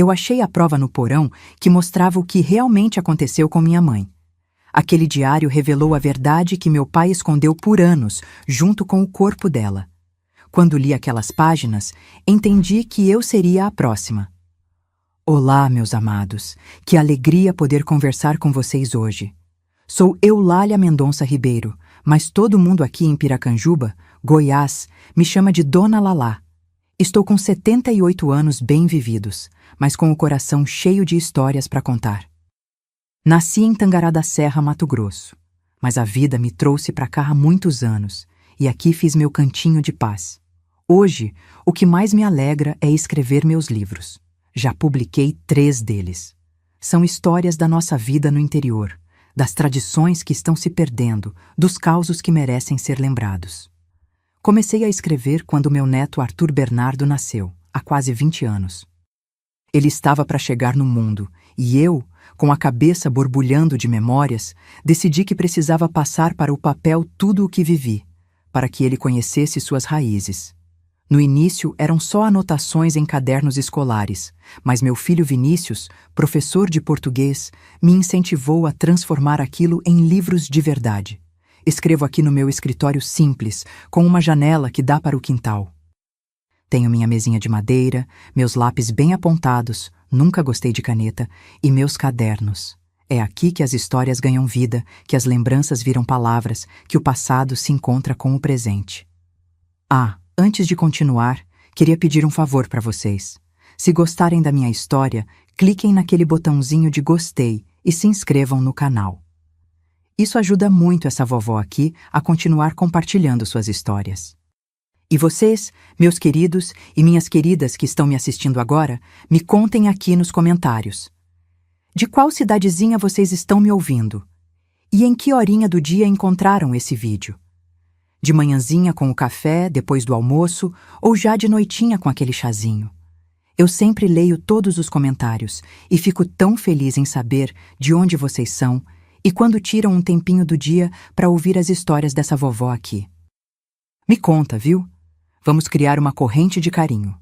Eu achei a prova no porão que mostrava o que realmente aconteceu com minha mãe. Aquele diário revelou a verdade que meu pai escondeu por anos, junto com o corpo dela. Quando li aquelas páginas, entendi que eu seria a próxima. Olá, meus amados. Que alegria poder conversar com vocês hoje. Sou Eulália Mendonça Ribeiro, mas todo mundo aqui em Piracanjuba, Goiás, me chama de Dona Lalá. Estou com 78 anos bem vividos, mas com o coração cheio de histórias para contar. Nasci em Tangará da Serra, Mato Grosso, mas a vida me trouxe para cá há muitos anos e aqui fiz meu cantinho de paz. Hoje, o que mais me alegra é escrever meus livros. Já publiquei 3 deles. São histórias da nossa vida no interior, das tradições que estão se perdendo, dos causos que merecem ser lembrados. Comecei a escrever quando meu neto Arthur Bernardo nasceu, há quase 20 anos. Ele estava para chegar no mundo e eu, com a cabeça borbulhando de memórias, decidi que precisava passar para o papel tudo o que vivi, para que ele conhecesse suas raízes. No início eram só anotações em cadernos escolares, mas meu filho Vinícius, professor de português, me incentivou a transformar aquilo em livros de verdade. Escrevo aqui no meu escritório simples, com uma janela que dá para o quintal. Tenho minha mesinha de madeira, meus lápis bem apontados, nunca gostei de caneta, e meus cadernos. É aqui que as histórias ganham vida, que as lembranças viram palavras, que o passado se encontra com o presente. Antes de continuar, queria pedir um favor para vocês. Se gostarem da minha história, cliquem naquele botãozinho de gostei e se inscrevam no canal. Isso ajuda muito essa vovó aqui a continuar compartilhando suas histórias. E vocês, meus queridos e minhas queridas que estão me assistindo agora, me contem aqui nos comentários. De qual cidadezinha vocês estão me ouvindo? E em que horinha do dia encontraram esse vídeo? De manhãzinha com o café, depois do almoço, ou já de noitinha com aquele chazinho? Eu sempre leio todos os comentários e fico tão feliz em saber de onde vocês são e quando tiram um tempinho do dia para ouvir as histórias dessa vovó aqui. Me conta, viu? Vamos criar uma corrente de carinho.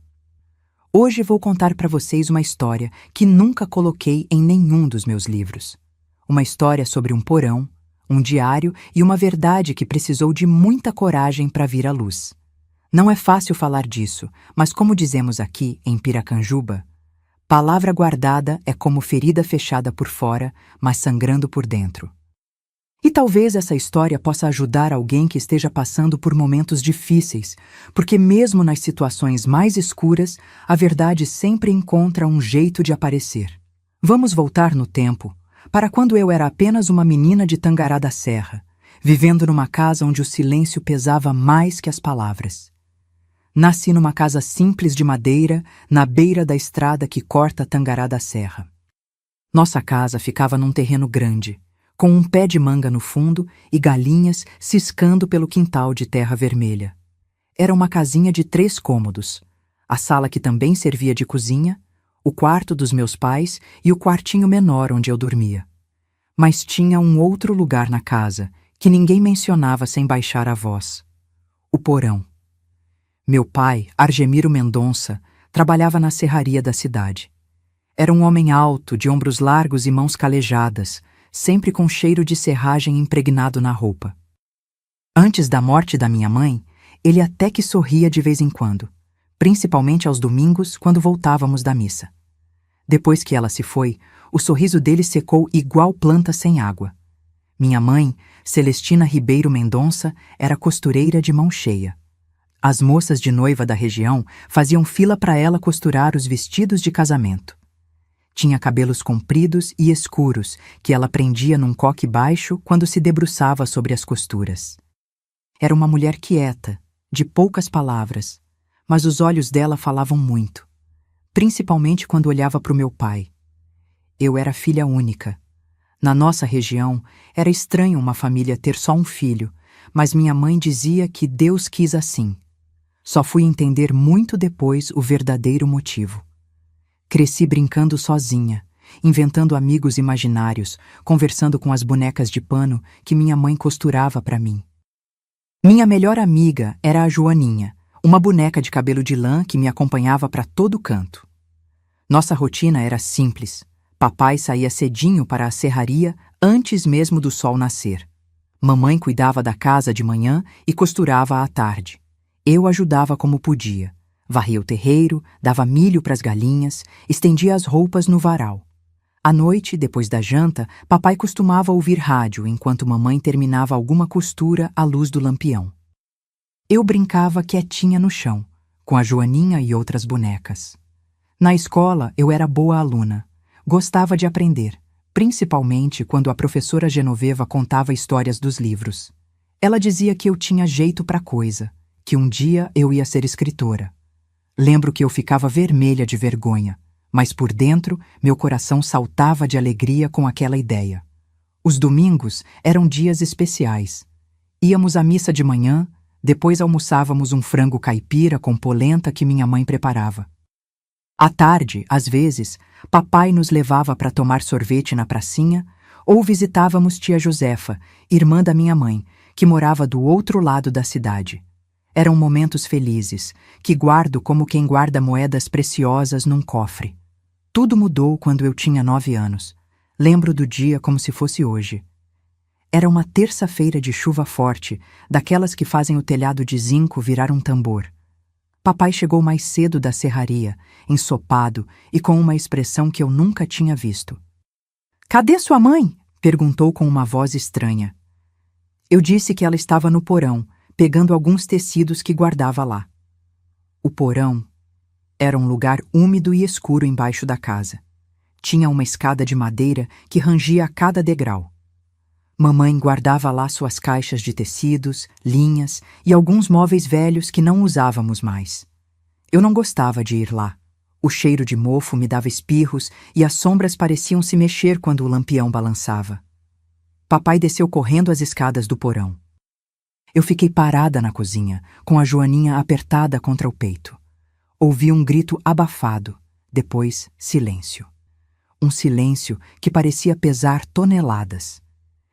Hoje vou contar para vocês uma história que nunca coloquei em nenhum dos meus livros. Uma história sobre um porão, um diário e uma verdade que precisou de muita coragem para vir à luz. Não é fácil falar disso, mas como dizemos aqui em Piracanjuba, palavra guardada é como ferida fechada por fora, mas sangrando por dentro. E talvez essa história possa ajudar alguém que esteja passando por momentos difíceis, porque mesmo nas situações mais escuras, a verdade sempre encontra um jeito de aparecer. Vamos voltar no tempo, para quando eu era apenas uma menina de Tangará da Serra, vivendo numa casa onde o silêncio pesava mais que as palavras. Nasci numa casa simples de madeira, na beira da estrada que corta Tangará da Serra. Nossa casa ficava num terreno grande, com um pé de manga no fundo e galinhas ciscando pelo quintal de terra vermelha. Era uma casinha de 3 cômodos, a sala que também servia de cozinha, o quarto dos meus pais e o quartinho menor onde eu dormia. Mas tinha um outro lugar na casa, que ninguém mencionava sem baixar a voz: o porão. Meu pai, Argemiro Mendonça, trabalhava na serraria da cidade. Era um homem alto, de ombros largos e mãos calejadas, sempre com cheiro de serragem impregnado na roupa. Antes da morte da minha mãe, ele até que sorria de vez em quando, principalmente aos domingos, quando voltávamos da missa. Depois que ela se foi, o sorriso dele secou igual planta sem água. Minha mãe, Celestina Ribeiro Mendonça, era costureira de mão cheia. As moças de noiva da região faziam fila para ela costurar os vestidos de casamento. Tinha cabelos compridos e escuros que ela prendia num coque baixo quando se debruçava sobre as costuras. Era uma mulher quieta, de poucas palavras, mas os olhos dela falavam muito, principalmente quando olhava para o meu pai. Eu era filha única. Na nossa região, era estranho uma família ter só um filho, mas minha mãe dizia que Deus quis assim. Só fui entender muito depois o verdadeiro motivo. Cresci brincando sozinha, inventando amigos imaginários, conversando com as bonecas de pano que minha mãe costurava para mim. Minha melhor amiga era a Joaninha, uma boneca de cabelo de lã que me acompanhava para todo canto. Nossa rotina era simples. Papai saía cedinho para a serraria antes mesmo do sol nascer. Mamãe cuidava da casa de manhã e costurava à tarde. Eu ajudava como podia. Varria o terreiro, dava milho para as galinhas, estendia as roupas no varal. À noite, depois da janta, papai costumava ouvir rádio enquanto mamãe terminava alguma costura à luz do lampião. Eu brincava quietinha no chão, com a Joaninha e outras bonecas. Na escola, eu era boa aluna. Gostava de aprender, principalmente quando a professora Genoveva contava histórias dos livros. Ela dizia que eu tinha jeito para coisa, que um dia eu ia ser escritora. Lembro que eu ficava vermelha de vergonha, mas por dentro meu coração saltava de alegria com aquela ideia. Os domingos eram dias especiais. Íamos à missa de manhã, depois almoçávamos um frango caipira com polenta que minha mãe preparava. À tarde, às vezes, papai nos levava para tomar sorvete na pracinha ou visitávamos tia Josefa, irmã da minha mãe, que morava do outro lado da cidade. Eram momentos felizes, que guardo como quem guarda moedas preciosas num cofre. Tudo mudou quando eu tinha 9 anos. Lembro do dia como se fosse hoje. Era uma terça-feira de chuva forte, daquelas que fazem o telhado de zinco virar um tambor. Papai chegou mais cedo da serraria, ensopado e com uma expressão que eu nunca tinha visto. "Cadê sua mãe?" perguntou com uma voz estranha. Eu disse que ela estava no porão, pegando alguns tecidos que guardava lá. O porão era um lugar úmido e escuro embaixo da casa. Tinha uma escada de madeira que rangia a cada degrau. Mamãe guardava lá suas caixas de tecidos, linhas e alguns móveis velhos que não usávamos mais. Eu não gostava de ir lá. O cheiro de mofo me dava espirros e as sombras pareciam se mexer quando o lampião balançava. Papai desceu correndo as escadas do porão. Eu fiquei parada na cozinha, com a Joaninha apertada contra o peito. Ouvi um grito abafado, depois silêncio. Um silêncio que parecia pesar toneladas.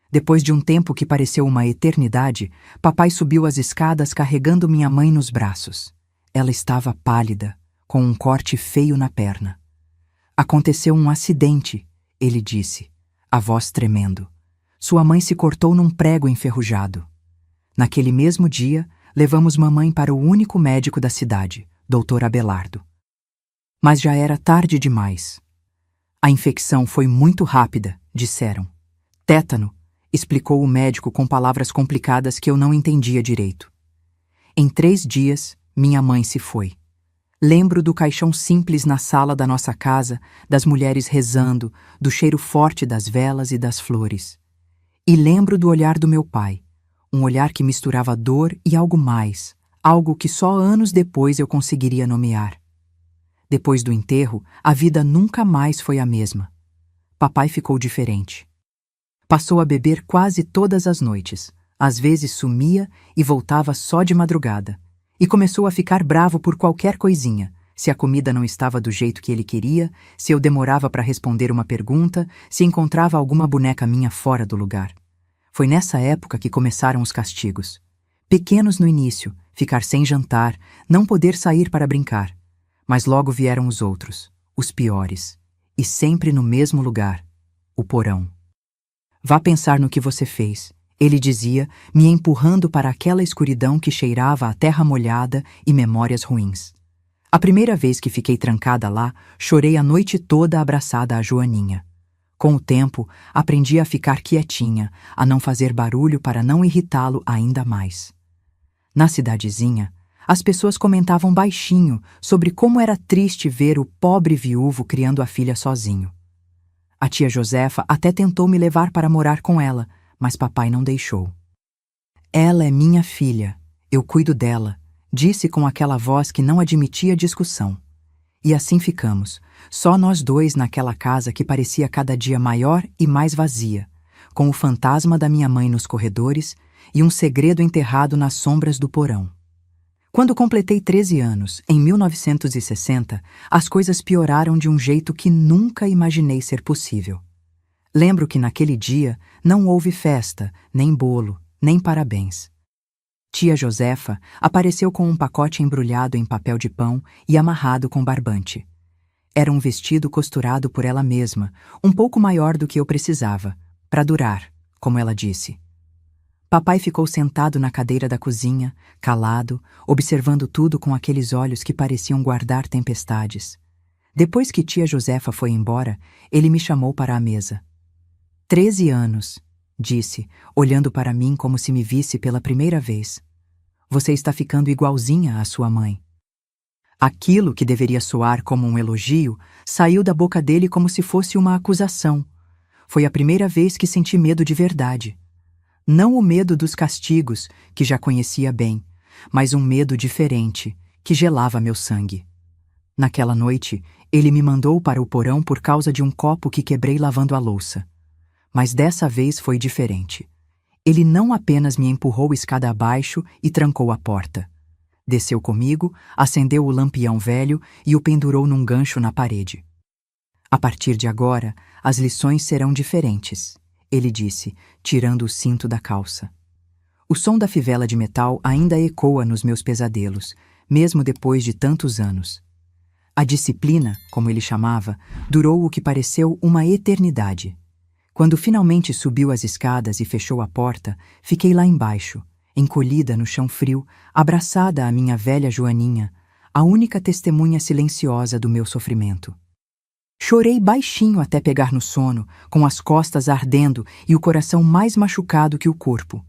Depois de um tempo que pareceu uma eternidade, papai subiu as escadas carregando minha mãe nos braços. Ela estava pálida, com um corte feio na perna. "Aconteceu um acidente", ele disse, a voz tremendo. "Sua mãe se cortou num prego enferrujado." Naquele mesmo dia, levamos mamãe para o único médico da cidade, Dr. Abelardo. Mas já era tarde demais. "A infecção foi muito rápida", disseram. "Tétano", explicou o médico com palavras complicadas que eu não entendia direito. Em 3 dias, minha mãe se foi. Lembro do caixão simples na sala da nossa casa, das mulheres rezando, do cheiro forte das velas e das flores. E lembro do olhar do meu pai, um olhar que misturava dor e algo mais, algo que só anos depois eu conseguiria nomear. Depois do enterro, a vida nunca mais foi a mesma. Papai ficou diferente. Passou a beber quase todas as noites. Às vezes sumia e voltava só de madrugada. E começou a ficar bravo por qualquer coisinha, se a comida não estava do jeito que ele queria, se eu demorava para responder uma pergunta, se encontrava alguma boneca minha fora do lugar. Foi nessa época que começaram os castigos. Pequenos no início, ficar sem jantar, não poder sair para brincar. Mas logo vieram os outros, os piores. E sempre no mesmo lugar, o porão. "Vá pensar no que você fez", ele dizia, me empurrando para aquela escuridão que cheirava a terra molhada e memórias ruins. A primeira vez que fiquei trancada lá, chorei a noite toda abraçada à Joaninha. Com o tempo, aprendi a ficar quietinha, a não fazer barulho para não irritá-lo ainda mais. Na cidadezinha, as pessoas comentavam baixinho sobre como era triste ver o pobre viúvo criando a filha sozinho. A tia Josefa até tentou me levar para morar com ela, mas papai não deixou. "Ela é minha filha, eu cuido dela", disse com aquela voz que não admitia discussão. E assim ficamos, só nós dois naquela casa que parecia cada dia maior e mais vazia, com o fantasma da minha mãe nos corredores e um segredo enterrado nas sombras do porão. Quando completei 13 anos, em 1960, as coisas pioraram de um jeito que nunca imaginei ser possível. Lembro que naquele dia não houve festa, nem bolo, nem parabéns. Tia Josefa apareceu com um pacote embrulhado em papel de pão e amarrado com barbante. Era um vestido costurado por ela mesma, um pouco maior do que eu precisava, para durar, como ela disse. Papai ficou sentado na cadeira da cozinha, calado, observando tudo com aqueles olhos que pareciam guardar tempestades. Depois que tia Josefa foi embora, ele me chamou para a mesa. 13 anos, disse, olhando para mim como se me visse pela primeira vez. Você está ficando igualzinha à sua mãe. Aquilo que deveria soar como um elogio saiu da boca dele como se fosse uma acusação. Foi a primeira vez que senti medo de verdade. Não o medo dos castigos, que já conhecia bem, mas um medo diferente, que gelava meu sangue. Naquela noite, ele me mandou para o porão por causa de um copo que quebrei lavando a louça. Mas dessa vez foi diferente. Ele não apenas me empurrou escada abaixo e trancou a porta. Desceu comigo, acendeu o lampião velho e o pendurou num gancho na parede. A partir de agora, as lições serão diferentes, ele disse, tirando o cinto da calça. O som da fivela de metal ainda ecoa nos meus pesadelos, mesmo depois de tantos anos. A disciplina, como ele chamava, durou o que pareceu uma eternidade. Quando finalmente subiu as escadas e fechou a porta, fiquei lá embaixo, encolhida no chão frio, abraçada à minha velha Joaninha, a única testemunha silenciosa do meu sofrimento. Chorei baixinho até pegar no sono, com as costas ardendo e o coração mais machucado que o corpo.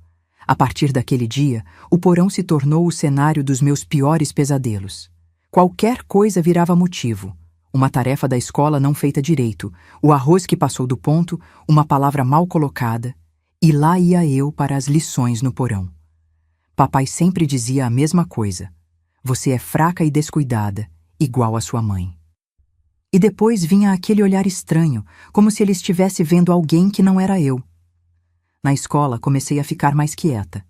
A partir daquele dia, o porão se tornou o cenário dos meus piores pesadelos. Qualquer coisa virava motivo. Uma tarefa da escola não feita direito, o arroz que passou do ponto, uma palavra mal colocada, e lá ia eu para as lições no porão. Papai sempre dizia a mesma coisa. Você é fraca e descuidada, igual a sua mãe. E depois vinha aquele olhar estranho, como se ele estivesse vendo alguém que não era eu. Na escola comecei a ficar mais quieta.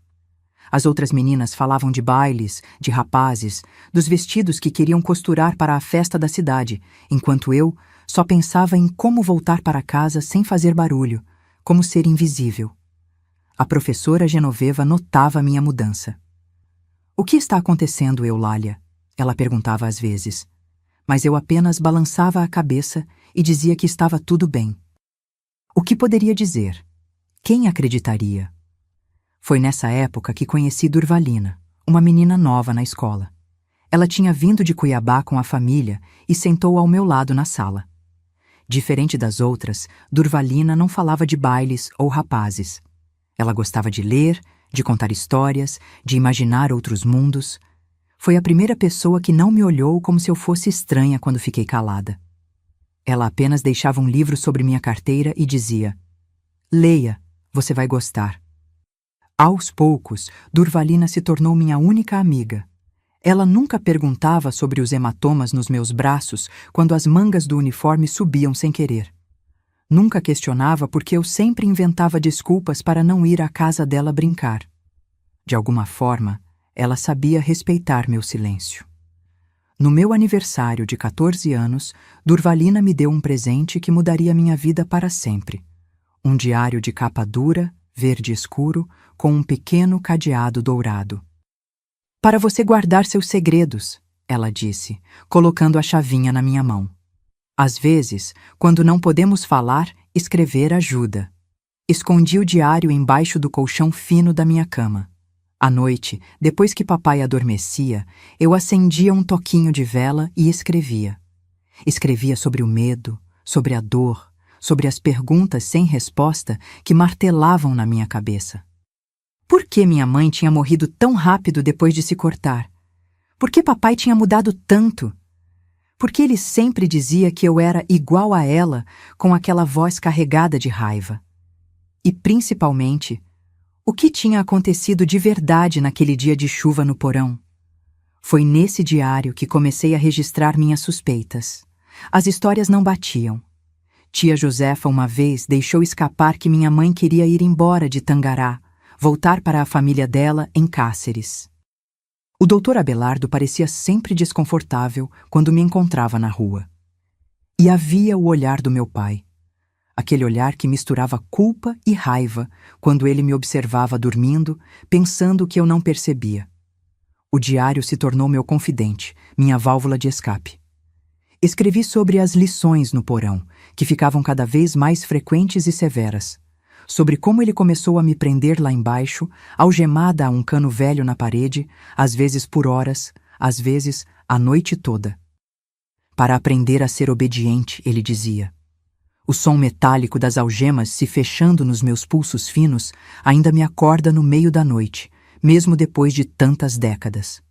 As outras meninas falavam de bailes, de rapazes, dos vestidos que queriam costurar para a festa da cidade, enquanto eu só pensava em como voltar para casa sem fazer barulho, como ser invisível. A professora Genoveva notava minha mudança. O que está acontecendo, Eulália? Ela perguntava às vezes. Mas eu apenas balançava a cabeça e dizia que estava tudo bem. O que poderia dizer? Quem acreditaria? Foi nessa época que conheci Durvalina, uma menina nova na escola. Ela tinha vindo de Cuiabá com a família e sentou ao meu lado na sala. Diferente das outras, Durvalina não falava de bailes ou rapazes. Ela gostava de ler, de contar histórias, de imaginar outros mundos. Foi a primeira pessoa que não me olhou como se eu fosse estranha quando fiquei calada. Ela apenas deixava um livro sobre minha carteira e dizia: "Leia, você vai gostar." Aos poucos, Durvalina se tornou minha única amiga. Ela nunca perguntava sobre os hematomas nos meus braços quando as mangas do uniforme subiam sem querer. Nunca questionava porque eu sempre inventava desculpas para não ir à casa dela brincar. De alguma forma, ela sabia respeitar meu silêncio. No meu aniversário de 14 anos, Durvalina me deu um presente que mudaria minha vida para sempre. Um diário de capa dura, verde escuro, com um pequeno cadeado dourado. "Para você guardar seus segredos", ela disse, colocando a chavinha na minha mão. "Às vezes, quando não podemos falar, escrever ajuda." Escondi o diário embaixo do colchão fino da minha cama. À noite, depois que papai adormecia, eu acendia um toquinho de vela e escrevia. Escrevia sobre o medo, sobre a dor, sobre as perguntas sem resposta que martelavam na minha cabeça. Por que minha mãe tinha morrido tão rápido depois de se cortar? Por que papai tinha mudado tanto? Por que ele sempre dizia que eu era igual a ela, com aquela voz carregada de raiva? E, principalmente, o que tinha acontecido de verdade naquele dia de chuva no porão? Foi nesse diário que comecei a registrar minhas suspeitas. As histórias não batiam. Tia Josefa uma vez deixou escapar que minha mãe queria ir embora de Tangará, voltar para a família dela em Cáceres. O doutor Abelardo parecia sempre desconfortável quando me encontrava na rua. E havia o olhar do meu pai. Aquele olhar que misturava culpa e raiva quando ele me observava dormindo, pensando que eu não percebia. O diário se tornou meu confidente, minha válvula de escape. Escrevi sobre as lições no porão, que ficavam cada vez mais frequentes e severas. Sobre como ele começou a me prender lá embaixo, algemada a um cano velho na parede, às vezes por horas, às vezes a noite toda. Para aprender a ser obediente, ele dizia. O som metálico das algemas se fechando nos meus pulsos finos ainda me acorda no meio da noite, mesmo depois de tantas décadas.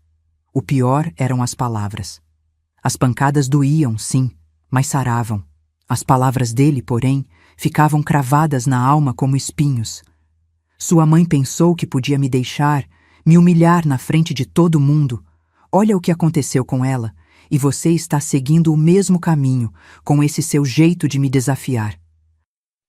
O pior eram as palavras. As pancadas doíam, sim, mas saravam. As palavras dele, porém, ficavam cravadas na alma como espinhos. Sua mãe pensou que podia me deixar, me humilhar na frente de todo mundo. Olha o que aconteceu com ela, e você está seguindo o mesmo caminho, com esse seu jeito de me desafiar.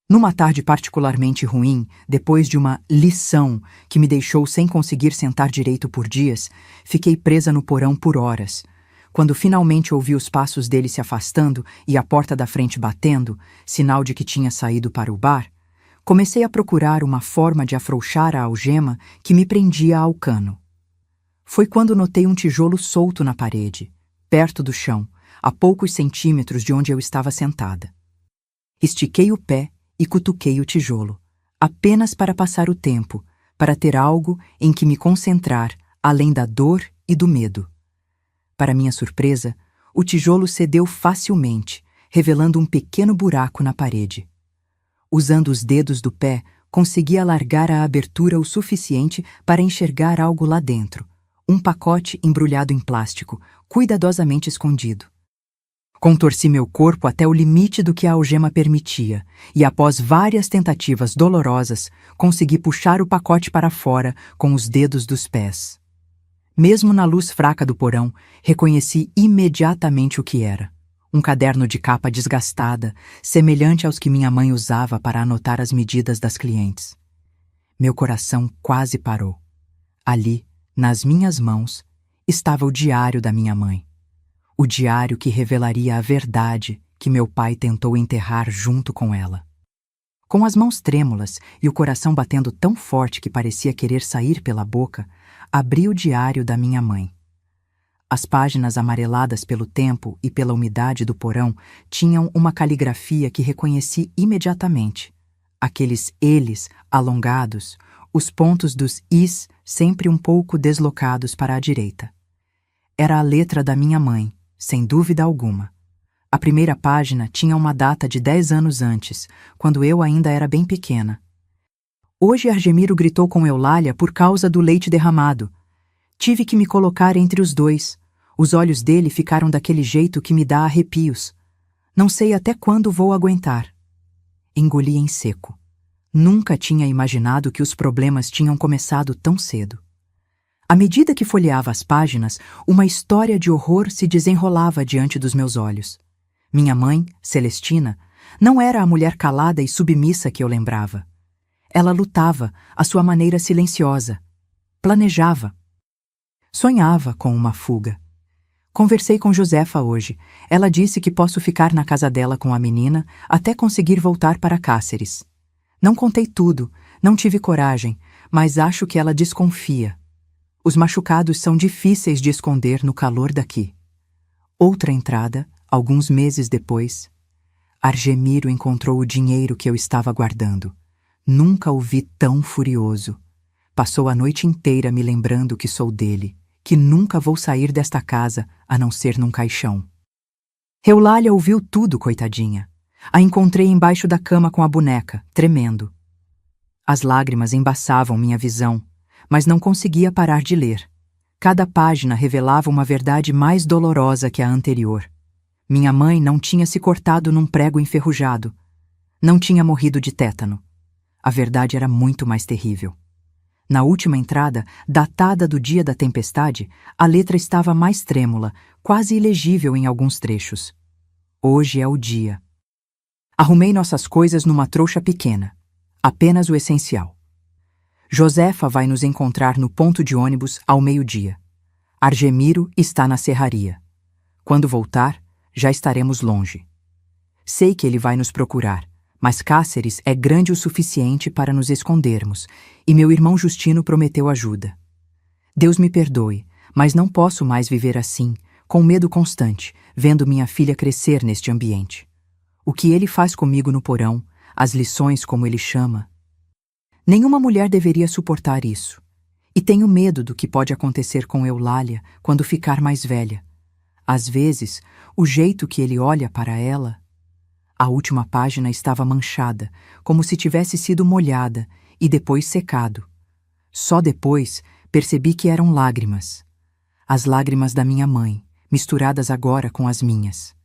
Numa tarde particularmente ruim, depois de uma lição que me deixou sem conseguir sentar direito por dias, fiquei presa no porão por horas. Quando finalmente ouvi os passos dele se afastando e a porta da frente batendo, sinal de que tinha saído para o bar, comecei a procurar uma forma de afrouxar a algema que me prendia ao cano. Foi quando notei um tijolo solto na parede, perto do chão, a poucos centímetros de onde eu estava sentada. Estiquei o pé e cutuquei o tijolo, apenas para passar o tempo, para ter algo em que me concentrar, além da dor e do medo. Para minha surpresa, o tijolo cedeu facilmente, revelando um pequeno buraco na parede. Usando os dedos do pé, consegui alargar a abertura o suficiente para enxergar algo lá dentro, um pacote embrulhado em plástico, cuidadosamente escondido. Contorci meu corpo até o limite do que a algema permitia, e após várias tentativas dolorosas, consegui puxar o pacote para fora com os dedos dos pés. Mesmo na luz fraca do porão, reconheci imediatamente o que era. Um caderno de capa desgastada, semelhante aos que minha mãe usava para anotar as medidas das clientes. Meu coração quase parou. Ali, nas minhas mãos, estava o diário da minha mãe. O diário que revelaria a verdade que meu pai tentou enterrar junto com ela. Com as mãos trêmulas e o coração batendo tão forte que parecia querer sair pela boca, abri o diário da minha mãe. As páginas amareladas pelo tempo e pela umidade do porão tinham uma caligrafia que reconheci imediatamente. Aqueles eles alongados, os pontos dos is sempre um pouco deslocados para a direita. Era a letra da minha mãe, sem dúvida alguma. A primeira página tinha uma data de 10 anos antes, quando eu ainda era bem pequena. Hoje Argemiro gritou com Eulália por causa do leite derramado. Tive que me colocar entre os dois. Os olhos dele ficaram daquele jeito que me dá arrepios. Não sei até quando vou aguentar. Engoli em seco. Nunca tinha imaginado que os problemas tinham começado tão cedo. À medida que folheava as páginas, uma história de horror se desenrolava diante dos meus olhos. Minha mãe, Celestina, não era a mulher calada e submissa que eu lembrava. Ela lutava, à sua maneira silenciosa. Planejava. Sonhava com uma fuga. Conversei com Josefa hoje. Ela disse que posso ficar na casa dela com a menina até conseguir voltar para Cáceres. Não contei tudo, não tive coragem, mas acho que ela desconfia. Os machucados são difíceis de esconder no calor daqui. Outra entrada, alguns meses depois. Argemiro encontrou o dinheiro que eu estava guardando. Nunca o vi tão furioso. Passou a noite inteira me lembrando que sou dele, que nunca vou sair desta casa a não ser num caixão. Eulália ouviu tudo, coitadinha. A encontrei embaixo da cama com a boneca, tremendo. As lágrimas embaçavam minha visão, mas não conseguia parar de ler. Cada página revelava uma verdade mais dolorosa que a anterior. Minha mãe não tinha se cortado num prego enferrujado. Não tinha morrido de tétano. A verdade era muito mais terrível. Na última entrada, datada do dia da tempestade, a letra estava mais trêmula, quase ilegível em alguns trechos. Hoje é o dia. Arrumei nossas coisas numa trouxa pequena. Apenas o essencial. Josefa vai nos encontrar no ponto de ônibus ao meio-dia. Argemiro está na serraria. Quando voltar, já estaremos longe. Sei que ele vai nos procurar, mas Cáceres é grande o suficiente para nos escondermos, e meu irmão Justino prometeu ajuda. Deus me perdoe, mas não posso mais viver assim, com medo constante, vendo minha filha crescer neste ambiente. O que ele faz comigo no porão, as lições como ele chama. Nenhuma mulher deveria suportar isso. E tenho medo do que pode acontecer com Eulália quando ficar mais velha. Às vezes, o jeito que ele olha para ela... A última página estava manchada, como se tivesse sido molhada e depois secado. Só depois percebi que eram lágrimas. As lágrimas da minha mãe, misturadas agora com as minhas.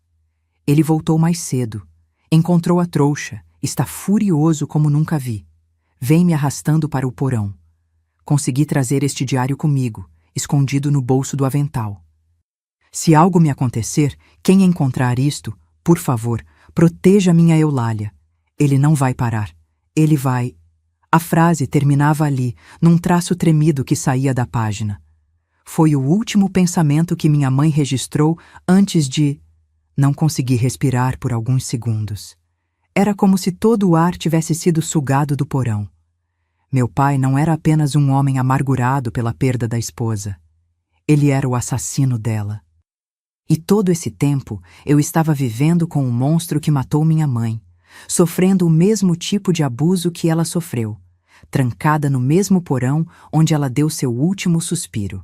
Ele voltou mais cedo. Encontrou a trouxa. Está furioso como nunca vi. Vem me arrastando para o porão. Consegui trazer este diário comigo, escondido no bolso do avental. Se algo me acontecer, quem encontrar isto, por favor, proteja minha Eulália. Ele não vai parar. Ele vai... A frase terminava ali, num traço tremido que saía da página. Foi o último pensamento que minha mãe registrou antes de... Não consegui respirar por alguns segundos. Era como se todo o ar tivesse sido sugado do porão. Meu pai não era apenas um homem amargurado pela perda da esposa. Ele era o assassino dela. E todo esse tempo eu estava vivendo com o monstro que matou minha mãe, sofrendo o mesmo tipo de abuso que ela sofreu, trancada no mesmo porão onde ela deu seu último suspiro.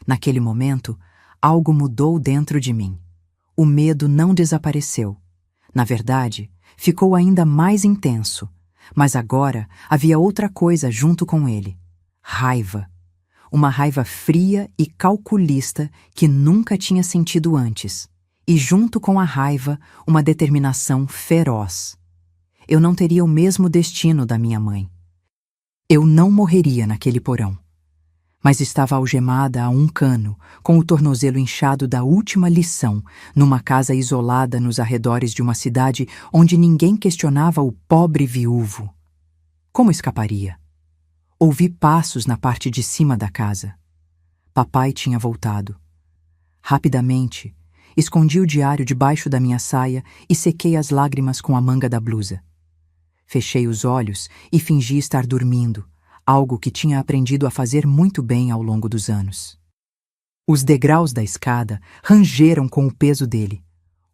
Naquele momento, algo mudou dentro de mim. O medo não desapareceu. Na verdade, ficou ainda mais intenso. Mas agora havia outra coisa junto com ele. Raiva. Uma raiva fria e calculista que nunca tinha sentido antes. E junto com a raiva, uma determinação feroz. Eu não teria o mesmo destino da minha mãe. Eu não morreria naquele porão. Mas estava algemada a um cano, com o tornozelo inchado da última lição, numa casa isolada nos arredores de uma cidade onde ninguém questionava o pobre viúvo. Como escaparia? Ouvi passos na parte de cima da casa. Papai tinha voltado. Rapidamente, escondi o diário debaixo da minha saia e sequei as lágrimas com a manga da blusa. Fechei os olhos e fingi estar dormindo, algo que tinha aprendido a fazer muito bem ao longo dos anos. Os degraus da escada rangeram com o peso dele.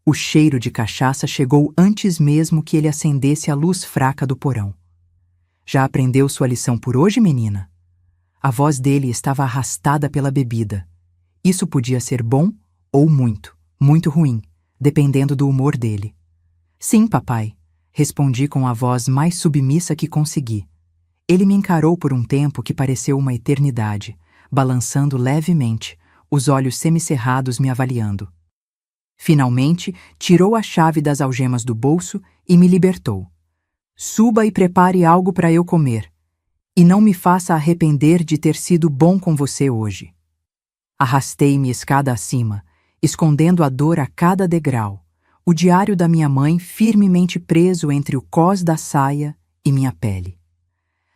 O cheiro de cachaça chegou antes mesmo que ele acendesse a luz fraca do porão. Já aprendeu sua lição por hoje, menina? A voz dele estava arrastada pela bebida. Isso podia ser bom ou muito, muito ruim, dependendo do humor dele. Sim, papai, respondi com a voz mais submissa que consegui. Ele me encarou por um tempo que pareceu uma eternidade, balançando levemente, os olhos semicerrados me avaliando. Finalmente, tirou a chave das algemas do bolso e me libertou. Suba e prepare algo para eu comer. E não me faça arrepender de ter sido bom com você hoje. Arrastei-me escada acima, escondendo a dor a cada degrau, o diário da minha mãe firmemente preso entre o cós da saia e minha pele.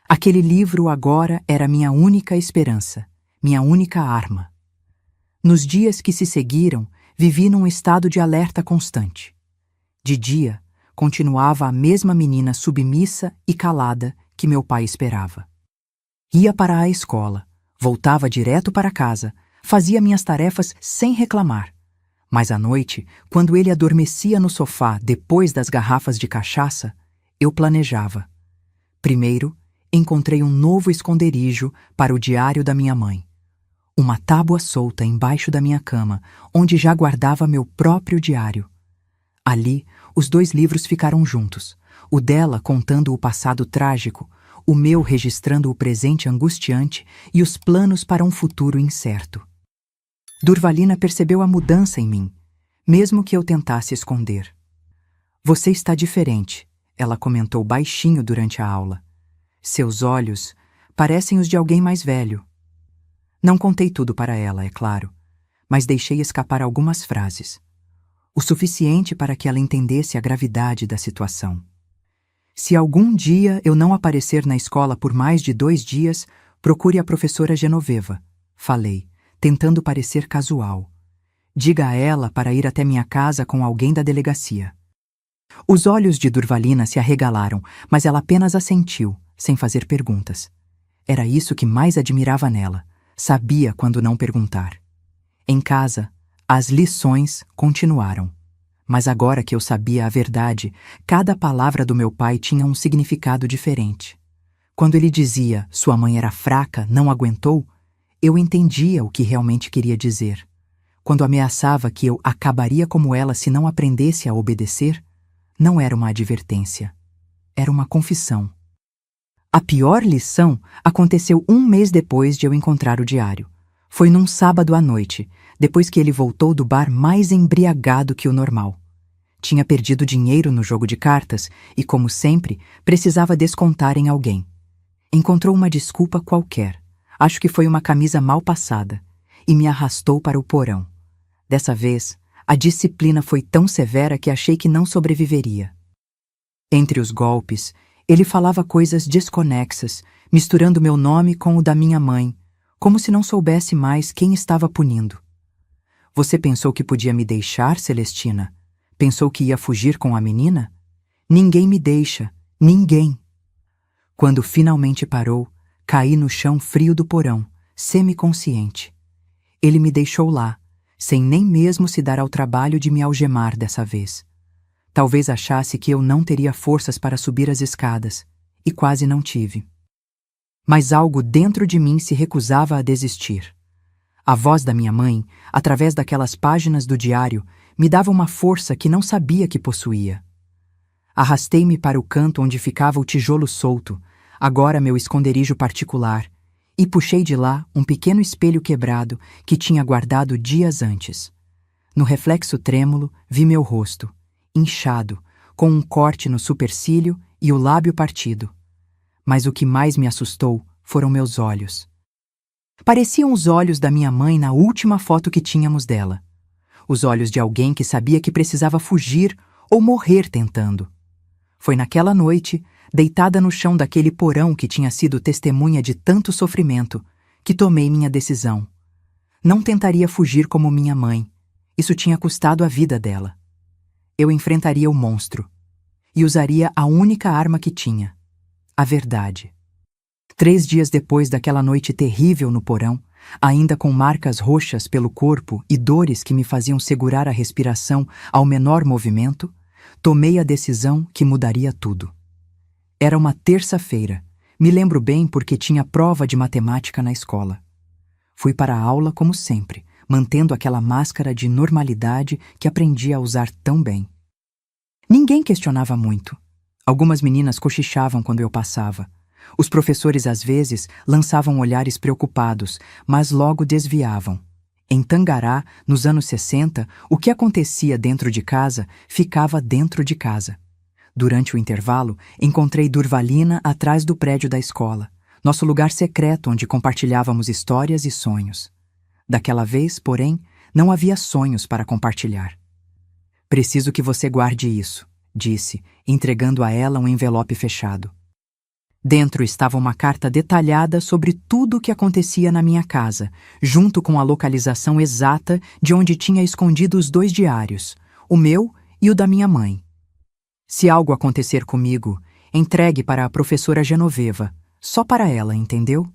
Aquele livro agora era minha única esperança, minha única arma. Nos dias que se seguiram, vivi num estado de alerta constante. De dia, continuava a mesma menina submissa e calada que meu pai esperava. Ia para a escola, voltava direto para casa, fazia minhas tarefas sem reclamar. Mas à noite, quando ele adormecia no sofá depois das garrafas de cachaça, eu planejava. Primeiro, encontrei um novo esconderijo para o diário da minha mãe. Uma tábua solta embaixo da minha cama, onde já guardava meu próprio diário. Ali, os dois livros ficaram juntos, o dela contando o passado trágico, o meu registrando o presente angustiante e os planos para um futuro incerto. Durvalina percebeu a mudança em mim, mesmo que eu tentasse esconder. Você está diferente, ela comentou baixinho durante a aula. Seus olhos parecem os de alguém mais velho. Não contei tudo para ela, é claro, mas deixei escapar algumas frases. O suficiente para que ela entendesse a gravidade da situação. Se algum dia eu não aparecer na escola por mais de 2 dias, procure a professora Genoveva, falei, tentando parecer casual. Diga a ela para ir até minha casa com alguém da delegacia. Os olhos de Durvalina se arregalaram, mas ela apenas assentiu, sem fazer perguntas. Era isso que mais admirava nela. Sabia quando não perguntar. Em casa, As lições continuaram. Mas agora que eu sabia a verdade, cada palavra do meu pai tinha um significado diferente. Quando ele dizia sua mãe era fraca, não aguentou, eu entendia o que realmente queria dizer. Quando ameaçava que eu acabaria como ela se não aprendesse a obedecer, não era uma advertência. Era uma confissão. A pior lição aconteceu um mês depois de eu encontrar o diário. Foi num sábado à noite, depois que ele voltou do bar mais embriagado que o normal. Tinha perdido dinheiro no jogo de cartas e, como sempre, precisava descontar em alguém. Encontrou uma desculpa qualquer, acho que foi uma camisa mal passada, e me arrastou para o porão. Dessa vez, a disciplina foi tão severa que achei que não sobreviveria. Entre os golpes, ele falava coisas desconexas, misturando meu nome com o da minha mãe, como se não soubesse mais quem estava punindo. Você pensou que podia me deixar, Celestina? Pensou que ia fugir com a menina? Ninguém me deixa, ninguém. Quando finalmente parou, caí no chão frio do porão, semiconsciente. Ele me deixou lá, sem nem mesmo se dar ao trabalho de me algemar dessa vez. Talvez achasse que eu não teria forças para subir as escadas, e quase não tive. Mas algo dentro de mim se recusava a desistir. A voz da minha mãe, através daquelas páginas do diário, me dava uma força que não sabia que possuía. Arrastei-me para o canto onde ficava o tijolo solto, agora meu esconderijo particular, e puxei de lá um pequeno espelho quebrado que tinha guardado dias antes. No reflexo trêmulo, vi meu rosto, inchado, com um corte no supercílio e o lábio partido. Mas o que mais me assustou foram meus olhos. Pareciam os olhos da minha mãe na última foto que tínhamos dela. Os olhos de alguém que sabia que precisava fugir ou morrer tentando. Foi naquela noite, deitada no chão daquele porão que tinha sido testemunha de tanto sofrimento, que tomei minha decisão. Não tentaria fugir como minha mãe. Isso tinha custado a vida dela. Eu enfrentaria o monstro. E usaria a única arma que tinha: a verdade. 3 dias depois daquela noite terrível no porão, ainda com marcas roxas pelo corpo e dores que me faziam segurar a respiração ao menor movimento, tomei a decisão que mudaria tudo. Era uma terça-feira. Me lembro bem porque tinha prova de matemática na escola. Fui para a aula como sempre, mantendo aquela máscara de normalidade que aprendi a usar tão bem. Ninguém questionava muito. Algumas meninas cochichavam quando eu passava. Os professores às vezes lançavam olhares preocupados, mas logo desviavam. Em Tangará, nos anos 60, o que acontecia dentro de casa ficava dentro de casa. Durante o intervalo, encontrei Durvalina atrás do prédio da escola, nosso lugar secreto onde compartilhávamos histórias e sonhos. Daquela vez, porém, não havia sonhos para compartilhar. Preciso que você guarde isso, disse, entregando a ela um envelope fechado. Dentro estava uma carta detalhada sobre tudo o que acontecia na minha casa, junto com a localização exata de onde tinha escondido os 2 diários, o meu e o da minha mãe. Se algo acontecer comigo, entregue para a professora Genoveva, só para ela, entendeu?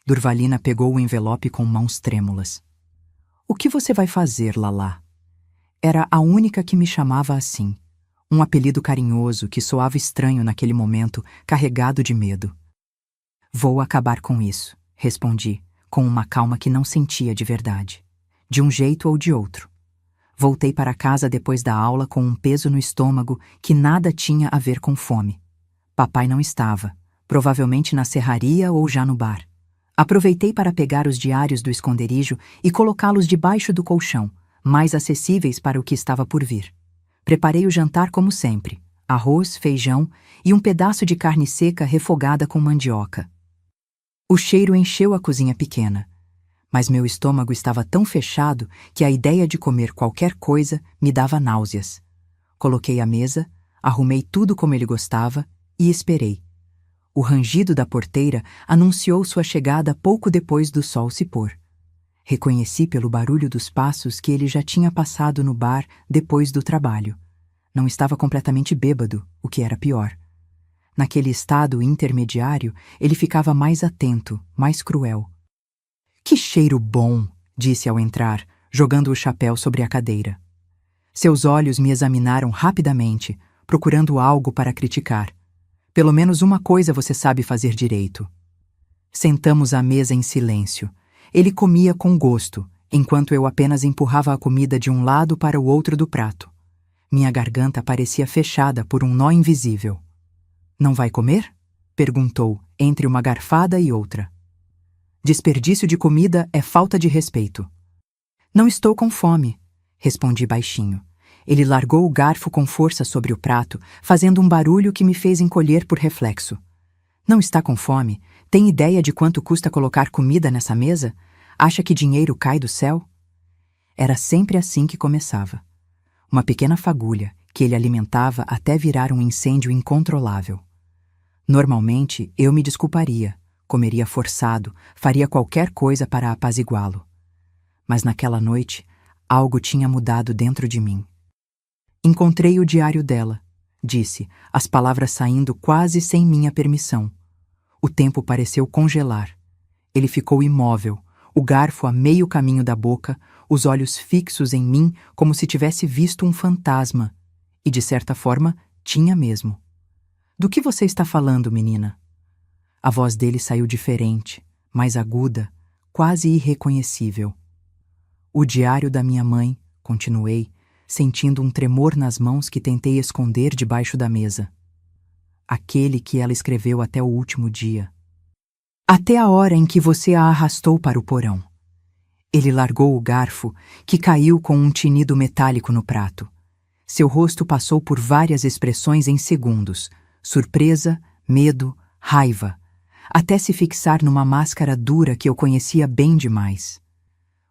Durvalina pegou o envelope com mãos trêmulas. O que você vai fazer, Lalá? Era a única que me chamava assim. Um apelido carinhoso que soava estranho naquele momento, carregado de medo. Vou acabar com isso, respondi, com uma calma que não sentia de verdade. De um jeito ou de outro. Voltei para casa depois da aula com um peso no estômago que nada tinha a ver com fome. Papai não estava, provavelmente na serraria ou já no bar. Aproveitei para pegar os diários do esconderijo e colocá-los debaixo do colchão, mais acessíveis para o que estava por vir. Preparei o jantar como sempre, arroz, feijão e um pedaço de carne seca refogada com mandioca. O cheiro encheu a cozinha pequena, mas meu estômago estava tão fechado que a ideia de comer qualquer coisa me dava náuseas. Coloquei a mesa, arrumei tudo como ele gostava e esperei. O rangido da porteira anunciou sua chegada pouco depois do sol se pôr. Reconheci pelo barulho dos passos que ele já tinha passado no bar depois do trabalho. Não estava completamente bêbado, o que era pior. Naquele estado intermediário, ele ficava mais atento, mais cruel. Que cheiro bom, disse ao entrar, jogando o chapéu sobre a cadeira. Seus olhos me examinaram rapidamente, procurando algo para criticar. Pelo menos uma coisa você sabe fazer direito. Sentamos à mesa em silêncio. Ele comia com gosto, enquanto eu apenas empurrava a comida de um lado para o outro do prato. Minha garganta parecia fechada por um nó invisível. Não vai comer? Perguntou, entre uma garfada e outra. Desperdício de comida é falta de respeito. Não estou com fome, respondi baixinho. Ele largou o garfo com força sobre o prato, fazendo um barulho que me fez encolher por reflexo. Não está com fome? Tem ideia de quanto custa colocar comida nessa mesa? Acha que dinheiro cai do céu? Era sempre assim que começava. Uma pequena fagulha que ele alimentava até virar um incêndio incontrolável. Normalmente, eu me desculparia, comeria forçado, faria qualquer coisa para apaziguá-lo. Mas naquela noite, algo tinha mudado dentro de mim. Encontrei o diário dela, disse, as palavras saindo quase sem minha permissão. O tempo pareceu congelar. Ele ficou imóvel, o garfo a meio caminho da boca, os olhos fixos em mim como se tivesse visto um fantasma. E, de certa forma, tinha mesmo. Do que você está falando, menina? A voz dele saiu diferente, mais aguda, quase irreconhecível. O diário da minha mãe, continuei, sentindo um tremor nas mãos que tentei esconder debaixo da mesa. Aquele que ela escreveu até o último dia. Até a hora em que você a arrastou para o porão. Ele largou o garfo, que caiu com um tinido metálico no prato. Seu rosto passou por várias expressões em segundos: surpresa, medo, raiva, até se fixar numa máscara dura que eu conhecia bem demais.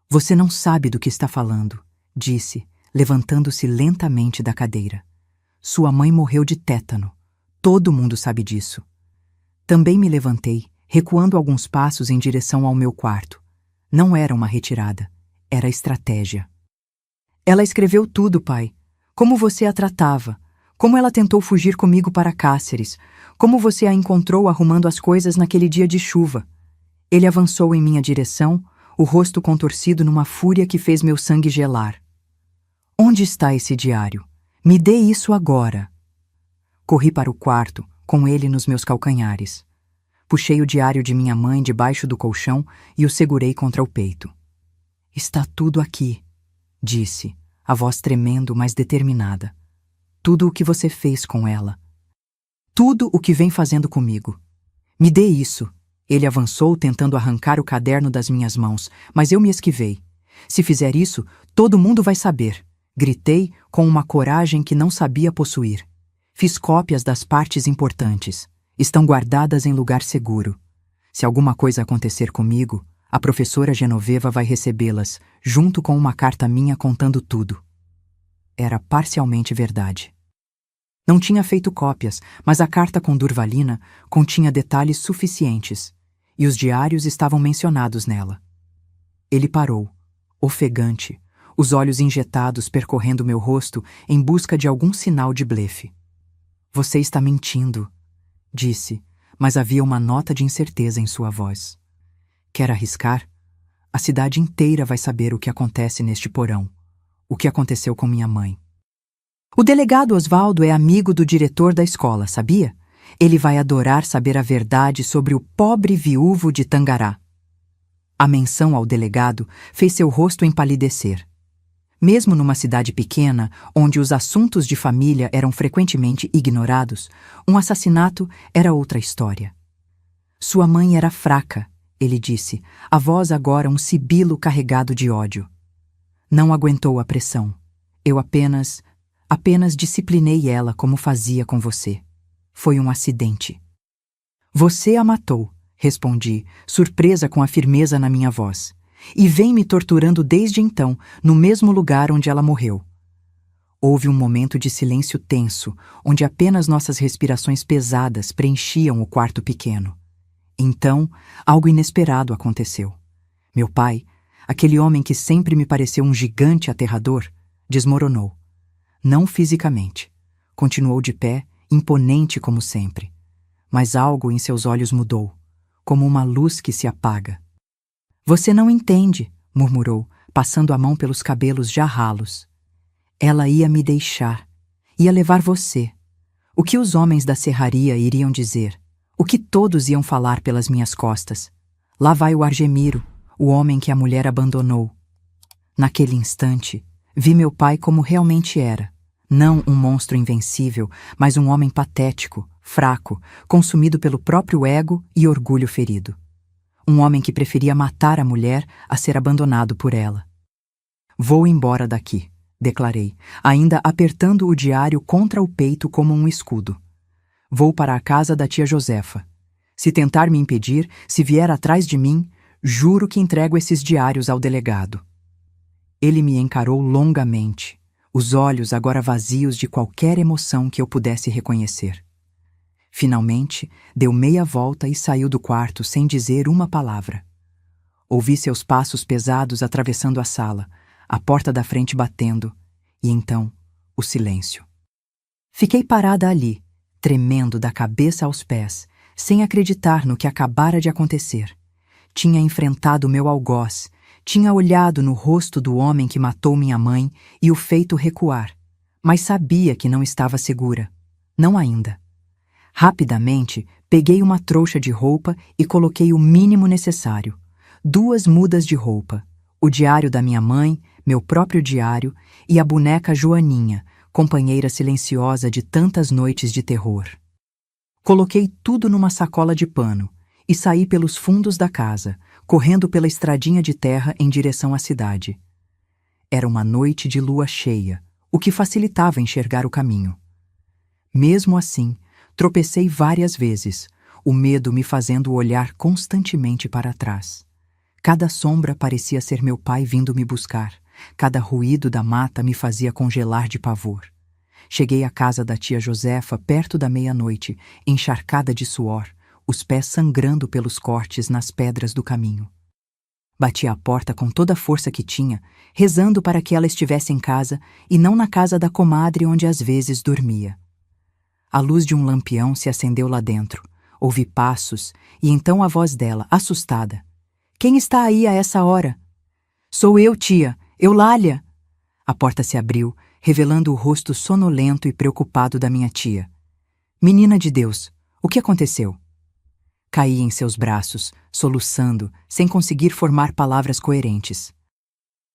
Você não sabe do que está falando, disse, levantando-se lentamente da cadeira. Sua mãe morreu de tétano. Todo mundo sabe disso. Também me levantei, recuando alguns passos em direção ao meu quarto. Não era uma retirada, era estratégia. Ela escreveu tudo, pai. Como você a tratava, como ela tentou fugir comigo para Cáceres, como você a encontrou arrumando as coisas naquele dia de chuva. Ele avançou em minha direção, o rosto contorcido numa fúria que fez meu sangue gelar. Onde está esse diário? Me dê isso agora. Corri para o quarto, com ele nos meus calcanhares. Puxei o diário de minha mãe debaixo do colchão e o segurei contra o peito. Está tudo aqui, disse, a voz tremendo, mas determinada. Tudo o que você fez com ela. Tudo o que vem fazendo comigo. Me dê isso. Ele avançou, tentando arrancar o caderno das minhas mãos, mas eu me esquivei. Se fizer isso, todo mundo vai saber. Gritei com uma coragem que não sabia possuir. Fiz cópias das partes importantes. Estão guardadas em lugar seguro. Se alguma coisa acontecer comigo, a professora Genoveva vai recebê-las, junto com uma carta minha contando tudo. Era parcialmente verdade. Não tinha feito cópias, mas a carta com Durvalina continha detalhes suficientes, e os diários estavam mencionados nela. Ele parou, ofegante, os olhos injetados percorrendo meu rosto em busca de algum sinal de blefe. Você está mentindo, disse, mas havia uma nota de incerteza em sua voz. Quer arriscar? A cidade inteira vai saber o que acontece neste porão, o que aconteceu com minha mãe. O delegado Osvaldo é amigo do diretor da escola, sabia? Ele vai adorar saber a verdade sobre o pobre viúvo de Tangará. A menção ao delegado fez seu rosto empalidecer. Mesmo numa cidade pequena, onde os assuntos de família eram frequentemente ignorados, um assassinato era outra história. Sua mãe era fraca, ele disse, a voz agora um sibilo carregado de ódio. Não aguentou a pressão. Eu apenas disciplinei ela como fazia com você. Foi um acidente. Você a matou, respondi, surpresa com a firmeza na minha voz. E vem me torturando desde então, no mesmo lugar onde ela morreu. Houve um momento de silêncio tenso, onde apenas nossas respirações pesadas preenchiam o quarto pequeno. Então, algo inesperado aconteceu. Meu pai, aquele homem que sempre me pareceu um gigante aterrador, desmoronou. Não fisicamente. Continuou de pé, imponente como sempre. Mas algo em seus olhos mudou, como uma luz que se apaga. Você não entende, murmurou, passando a mão pelos cabelos já ralos. Ela ia me deixar. Ia levar você. O que os homens da serraria iriam dizer? O que todos iam falar pelas minhas costas? Lá vai o Argemiro, o homem que a mulher abandonou. Naquele instante, vi meu pai como realmente era. Não um monstro invencível, mas um homem patético, fraco, consumido pelo próprio ego e orgulho ferido. Um homem que preferia matar a mulher a ser abandonado por ela. Vou embora daqui, declarei, ainda apertando o diário contra o peito como um escudo. Vou para a casa da tia Josefa. Se tentar me impedir, se vier atrás de mim, juro que entrego esses diários ao delegado. Ele me encarou longamente, os olhos agora vazios de qualquer emoção que eu pudesse reconhecer. Finalmente, deu meia volta e saiu do quarto sem dizer uma palavra. Ouvi seus passos pesados atravessando a sala, a porta da frente batendo, e então, o silêncio. Fiquei parada ali, tremendo da cabeça aos pés, sem acreditar no que acabara de acontecer. Tinha enfrentado meu algoz, tinha olhado no rosto do homem que matou minha mãe e o feito recuar, mas sabia que não estava segura. Não ainda. Rapidamente, peguei uma trouxa de roupa e coloquei o mínimo necessário. 2 mudas de roupa, o diário da minha mãe, meu próprio diário e a boneca Joaninha, companheira silenciosa de tantas noites de terror. Coloquei tudo numa sacola de pano e saí pelos fundos da casa, correndo pela estradinha de terra em direção à cidade. Era uma noite de lua cheia, o que facilitava enxergar o caminho. Mesmo assim, tropecei várias vezes, o medo me fazendo olhar constantemente para trás. Cada sombra parecia ser meu pai vindo me buscar, cada ruído da mata me fazia congelar de pavor. Cheguei à casa da tia Josefa perto da meia-noite, encharcada de suor, os pés sangrando pelos cortes nas pedras do caminho. Bati à porta com toda a força que tinha, rezando para que ela estivesse em casa e não na casa da comadre onde às vezes dormia. A luz de um lampião se acendeu lá dentro. Ouvi passos e então a voz dela, assustada. — Quem está aí a essa hora? — Sou eu, tia, Eulália. A porta se abriu, revelando o rosto sonolento e preocupado da minha tia. — Menina de Deus, o que aconteceu? Caí em seus braços, soluçando, sem conseguir formar palavras coerentes.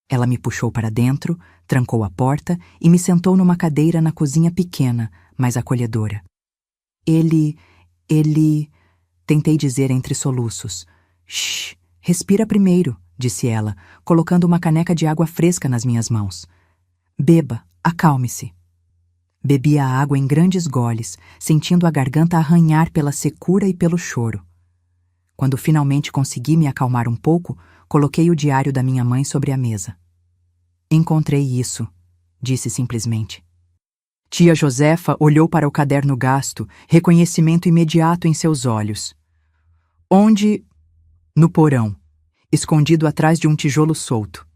Ela me puxou para dentro, trancou a porta e me sentou numa cadeira na cozinha pequena, mas acolhedora. Ele... Tentei dizer entre soluços. Shh, respira primeiro, disse ela, colocando uma caneca de água fresca nas minhas mãos. Beba, acalme-se. Bebi a água em grandes goles, sentindo a garganta arranhar pela secura e pelo choro. Quando finalmente consegui me acalmar um pouco, coloquei o diário da minha mãe sobre a mesa. Encontrei isso, disse simplesmente. Tia Josefa olhou para o caderno gasto, reconhecimento imediato em seus olhos. Onde? No porão, escondido atrás de um tijolo solto.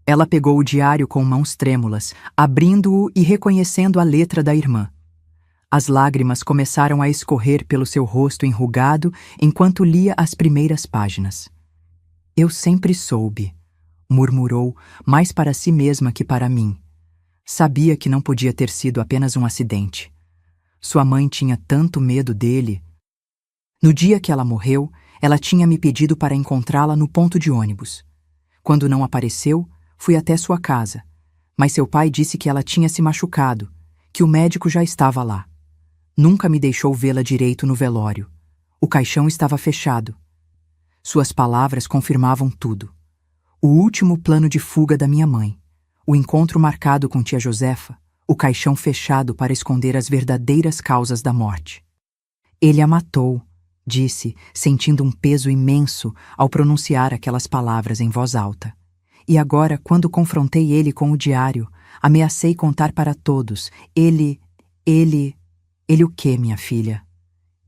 Ela pegou o diário com mãos trêmulas, abrindo-o e reconhecendo a letra da irmã. As lágrimas começaram a escorrer pelo seu rosto enrugado enquanto lia as primeiras páginas. Eu sempre soube, murmurou, mais para si mesma que para mim. Sabia que não podia ter sido apenas um acidente. Sua mãe tinha tanto medo dele. No dia que ela morreu, ela tinha me pedido para encontrá-la no ponto de ônibus. Quando não apareceu, fui até sua casa, mas seu pai disse que ela tinha se machucado, que o médico já estava lá. Nunca me deixou vê-la direito no velório. O caixão estava fechado. Suas palavras confirmavam tudo. O último plano de fuga da minha mãe. O encontro marcado com tia Josefa, o caixão fechado para esconder as verdadeiras causas da morte. Ele a matou, disse, sentindo um peso imenso ao pronunciar aquelas palavras em voz alta. E agora, quando confrontei ele com o diário, ameacei contar para todos. Ele o quê, minha filha?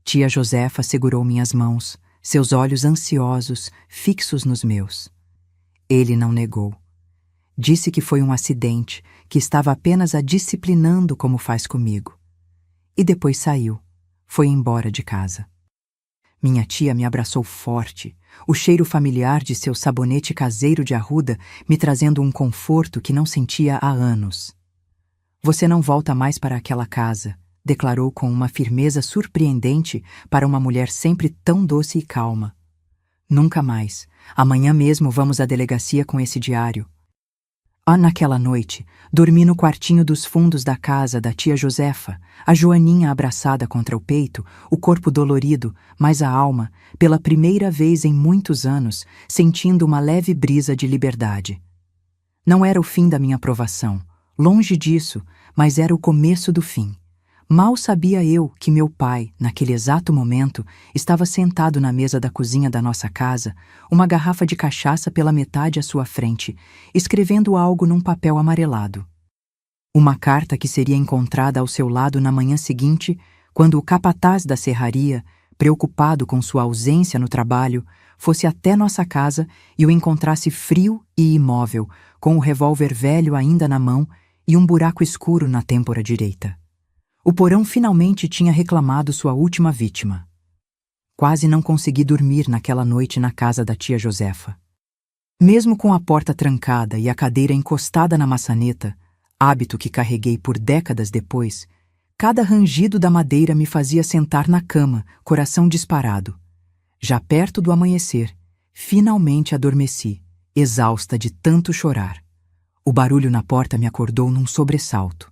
Tia Josefa segurou minhas mãos, seus olhos ansiosos, fixos nos meus. Ele não negou. Disse que foi um acidente, que estava apenas a disciplinando como faz comigo. E depois saiu. Foi embora de casa. Minha tia me abraçou forte, o cheiro familiar de seu sabonete caseiro de arruda me trazendo um conforto que não sentia há anos. Você não volta mais para aquela casa, declarou com uma firmeza surpreendente para uma mulher sempre tão doce e calma. Nunca mais. Amanhã mesmo vamos à delegacia com esse diário. Naquela noite, dormi no quartinho dos fundos da casa da tia Josefa, a Joaninha abraçada contra o peito, o corpo dolorido, mas a alma, pela primeira vez em muitos anos, sentindo uma leve brisa de liberdade. Não era o fim da minha provação, longe disso, mas era o começo do fim. Mal sabia eu que meu pai, naquele exato momento, estava sentado na mesa da cozinha da nossa casa, uma garrafa de cachaça pela metade à sua frente, escrevendo algo num papel amarelado. Uma carta que seria encontrada ao seu lado na manhã seguinte, quando o capataz da serraria, preocupado com sua ausência no trabalho, fosse até nossa casa e o encontrasse frio e imóvel, com o revólver velho ainda na mão e um buraco escuro na têmpora direita. O porão finalmente tinha reclamado sua última vítima. Quase não consegui dormir naquela noite na casa da tia Josefa. Mesmo com a porta trancada e a cadeira encostada na maçaneta, hábito que carreguei por décadas depois, cada rangido da madeira me fazia sentar na cama, coração disparado. Já perto do amanhecer, finalmente adormeci, exausta de tanto chorar. O barulho na porta me acordou num sobressalto.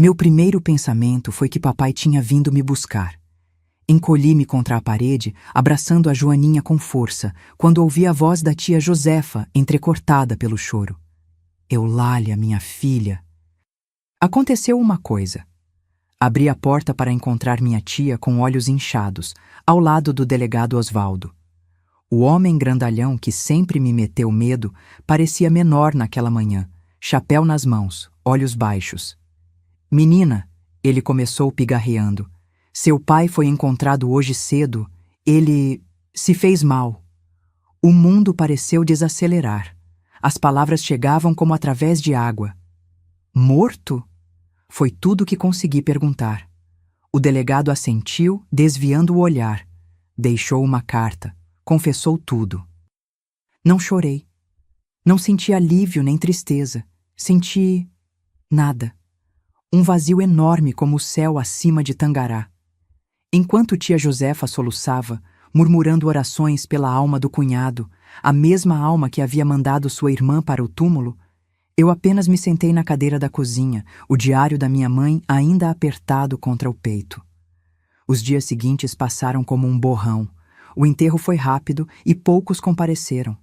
Meu primeiro pensamento foi que papai tinha vindo me buscar. Encolhi-me contra a parede, abraçando a Joaninha com força, quando ouvi a voz da tia Josefa, entrecortada pelo choro. Eulália, minha filha. Aconteceu uma coisa. Abri a porta para encontrar minha tia com olhos inchados, ao lado do delegado Osvaldo. O homem grandalhão que sempre me meteu medo parecia menor naquela manhã, chapéu nas mãos, olhos baixos. Menina, ele começou pigarreando. Seu pai foi encontrado hoje cedo. Ele se fez mal. O mundo pareceu desacelerar. As palavras chegavam como através de água. Morto? Foi tudo que consegui perguntar. O delegado assentiu, desviando o olhar. Deixou uma carta. Confessou tudo. Não chorei. Não senti alívio nem tristeza. Senti nada. Um vazio enorme como o céu acima de Tangará. Enquanto tia Josefa soluçava, murmurando orações pela alma do cunhado, a mesma alma que havia mandado sua irmã para o túmulo, eu apenas me sentei na cadeira da cozinha, o diário da minha mãe ainda apertado contra o peito. Os dias seguintes passaram como um borrão. O enterro foi rápido e poucos compareceram.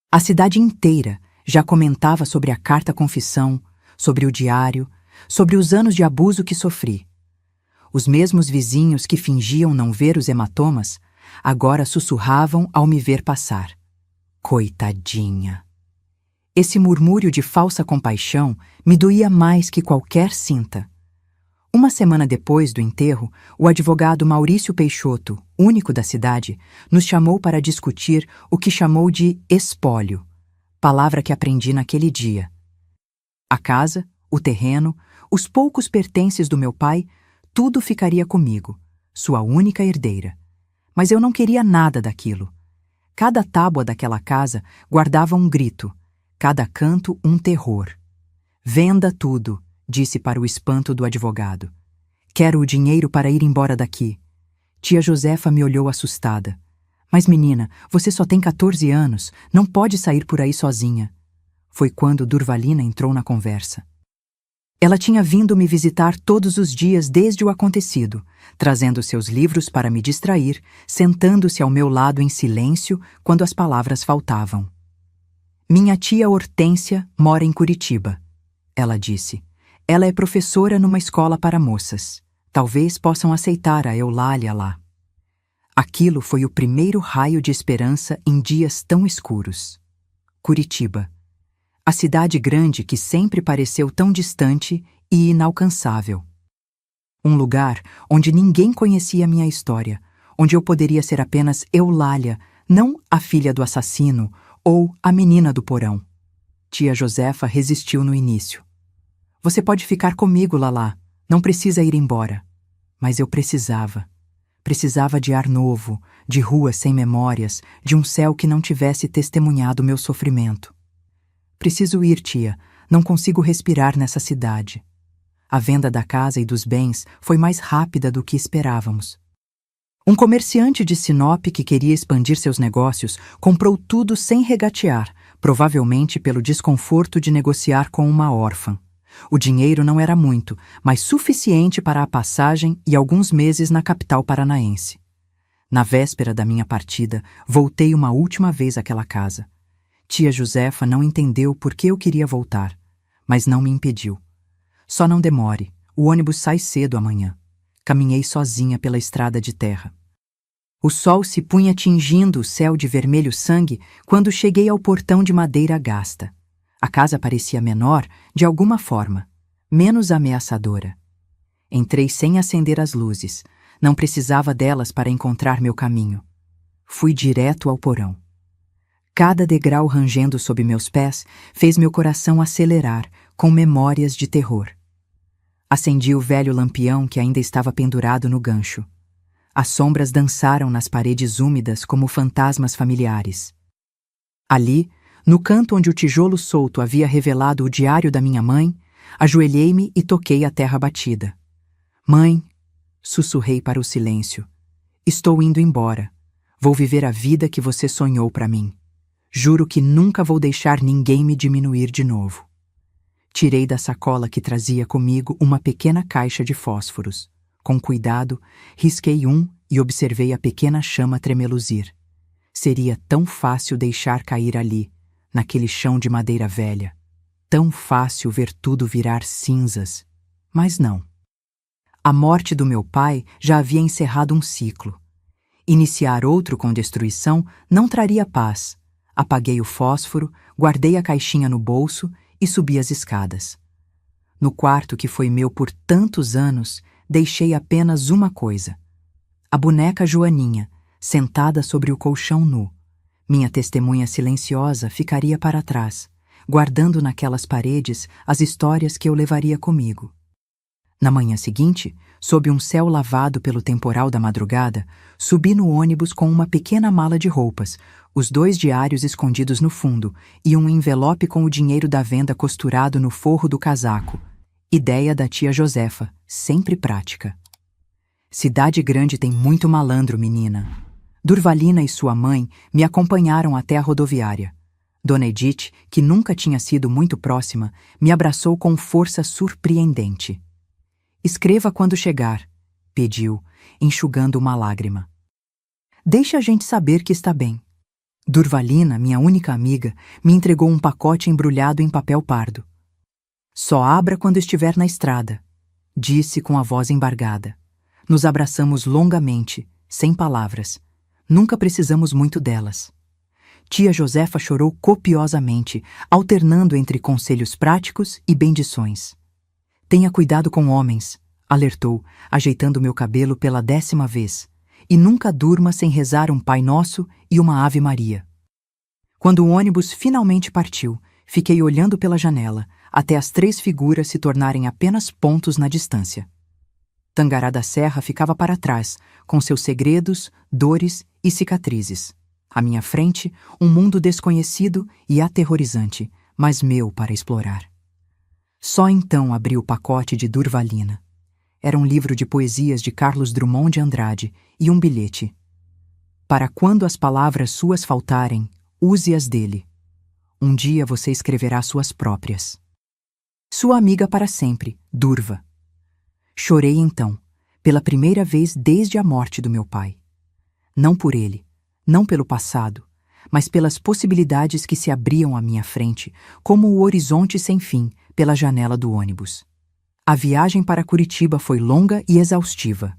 A cidade inteira já comentava sobre a carta-confissão, sobre o diário, sobre os anos de abuso que sofri. Os mesmos vizinhos que fingiam não ver os hematomas, agora sussurravam ao me ver passar. Coitadinha! Esse murmúrio de falsa compaixão me doía mais que qualquer cinta. Uma semana depois do enterro, o advogado Maurício Peixoto, único da cidade, nos chamou para discutir o que chamou de espólio, palavra que aprendi naquele dia. A casa, o terreno, os poucos pertences do meu pai, tudo ficaria comigo, sua única herdeira. Mas eu não queria nada daquilo. Cada tábua daquela casa guardava um grito, cada canto um terror. Venda tudo, disse para o espanto do advogado. Quero o dinheiro para ir embora daqui. Tia Josefa me olhou assustada. Mas menina, você só tem 14 anos, não pode sair por aí sozinha. Foi quando Durvalina entrou na conversa. Ela tinha vindo me visitar todos os dias desde o acontecido, trazendo seus livros para me distrair, sentando-se ao meu lado em silêncio quando as palavras faltavam. Minha tia Hortência mora em Curitiba, ela disse. Ela é professora numa escola para moças. Talvez possam aceitar a Eulália lá. Aquilo foi o primeiro raio de esperança em dias tão escuros. Curitiba. A cidade grande que sempre pareceu tão distante e inalcançável. Um lugar onde ninguém conhecia minha história, onde eu poderia ser apenas Eulália, não a filha do assassino ou a menina do porão. Tia Josefa resistiu no início. Você pode ficar comigo, Lalá, não precisa ir embora. Mas eu precisava. Precisava de ar novo, de ruas sem memórias, de um céu que não tivesse testemunhado meu sofrimento. Preciso ir, tia. Não consigo respirar nessa cidade. A venda da casa e dos bens foi mais rápida do que esperávamos. Um comerciante de Sinop que queria expandir seus negócios comprou tudo sem regatear, provavelmente pelo desconforto de negociar com uma órfã. O dinheiro não era muito, mas suficiente para a passagem e alguns meses na capital paranaense. Na véspera da minha partida, voltei uma última vez àquela casa. Tia Josefa não entendeu por que eu queria voltar, mas não me impediu. Só não demore, o ônibus sai cedo amanhã. Caminhei sozinha pela estrada de terra. O sol se punha tingindo o céu de vermelho sangue quando cheguei ao portão de madeira gasta. A casa parecia menor, de alguma forma, menos ameaçadora. Entrei sem acender as luzes. Não precisava delas para encontrar meu caminho. Fui direto ao porão. Cada degrau rangendo sob meus pés fez meu coração acelerar, com memórias de terror. Acendi o velho lampião que ainda estava pendurado no gancho. As sombras dançaram nas paredes úmidas como fantasmas familiares. Ali, no canto onde o tijolo solto havia revelado o diário da minha mãe, ajoelhei-me e toquei a terra batida. Mãe, sussurrei para o silêncio, estou indo embora. Vou viver a vida que você sonhou para mim. Juro que nunca vou deixar ninguém me diminuir de novo. Tirei da sacola que trazia comigo uma pequena caixa de fósforos. Com cuidado, risquei um e observei a pequena chama tremeluzir. Seria tão fácil deixar cair ali, naquele chão de madeira velha. Tão fácil ver tudo virar cinzas. Mas não. A morte do meu pai já havia encerrado um ciclo. Iniciar outro com destruição não traria paz. Apaguei o fósforo, guardei a caixinha no bolso e subi as escadas. No quarto que foi meu por tantos anos, deixei apenas uma coisa. A boneca Joaninha, sentada sobre o colchão nu. Minha testemunha silenciosa ficaria para trás, guardando naquelas paredes as histórias que eu levaria comigo. Na manhã seguinte, sob um céu lavado pelo temporal da madrugada, subi no ônibus com uma pequena mala de roupas, os 2 diários escondidos no fundo e um envelope com o dinheiro da venda costurado no forro do casaco. Ideia da tia Josefa, sempre prática. Cidade grande tem muito malandro, menina. Durvalina e sua mãe me acompanharam até a rodoviária. Dona Edith, que nunca tinha sido muito próxima, me abraçou com força surpreendente. Escreva quando chegar, pediu, enxugando uma lágrima. Deixe a gente saber que está bem. Durvalina, minha única amiga, me entregou um pacote embrulhado em papel pardo. Só abra quando estiver na estrada, disse com a voz embargada. Nos abraçamos longamente, sem palavras. Nunca precisamos muito delas. Tia Josefa chorou copiosamente, alternando entre conselhos práticos e bendições. Tenha cuidado com homens, alertou, ajeitando meu cabelo pela 10ª vez, e nunca durma sem rezar um Pai Nosso e uma Ave Maria. Quando o ônibus finalmente partiu, fiquei olhando pela janela, até as 3 figuras se tornarem apenas pontos na distância. Tangará da Serra ficava para trás, com seus segredos, dores e cicatrizes. À minha frente, um mundo desconhecido e aterrorizante, mas meu para explorar. Só então abri o pacote de Durvalina. Era um livro de poesias de Carlos Drummond de Andrade e um bilhete. Para quando as palavras suas faltarem, use-as dele. Um dia você escreverá suas próprias. Sua amiga para sempre, Durva. Chorei então, pela primeira vez desde a morte do meu pai. Não por ele, não pelo passado, mas pelas possibilidades que se abriam à minha frente, como o horizonte sem fim, pela janela do ônibus. A viagem para Curitiba foi longa e exaustiva.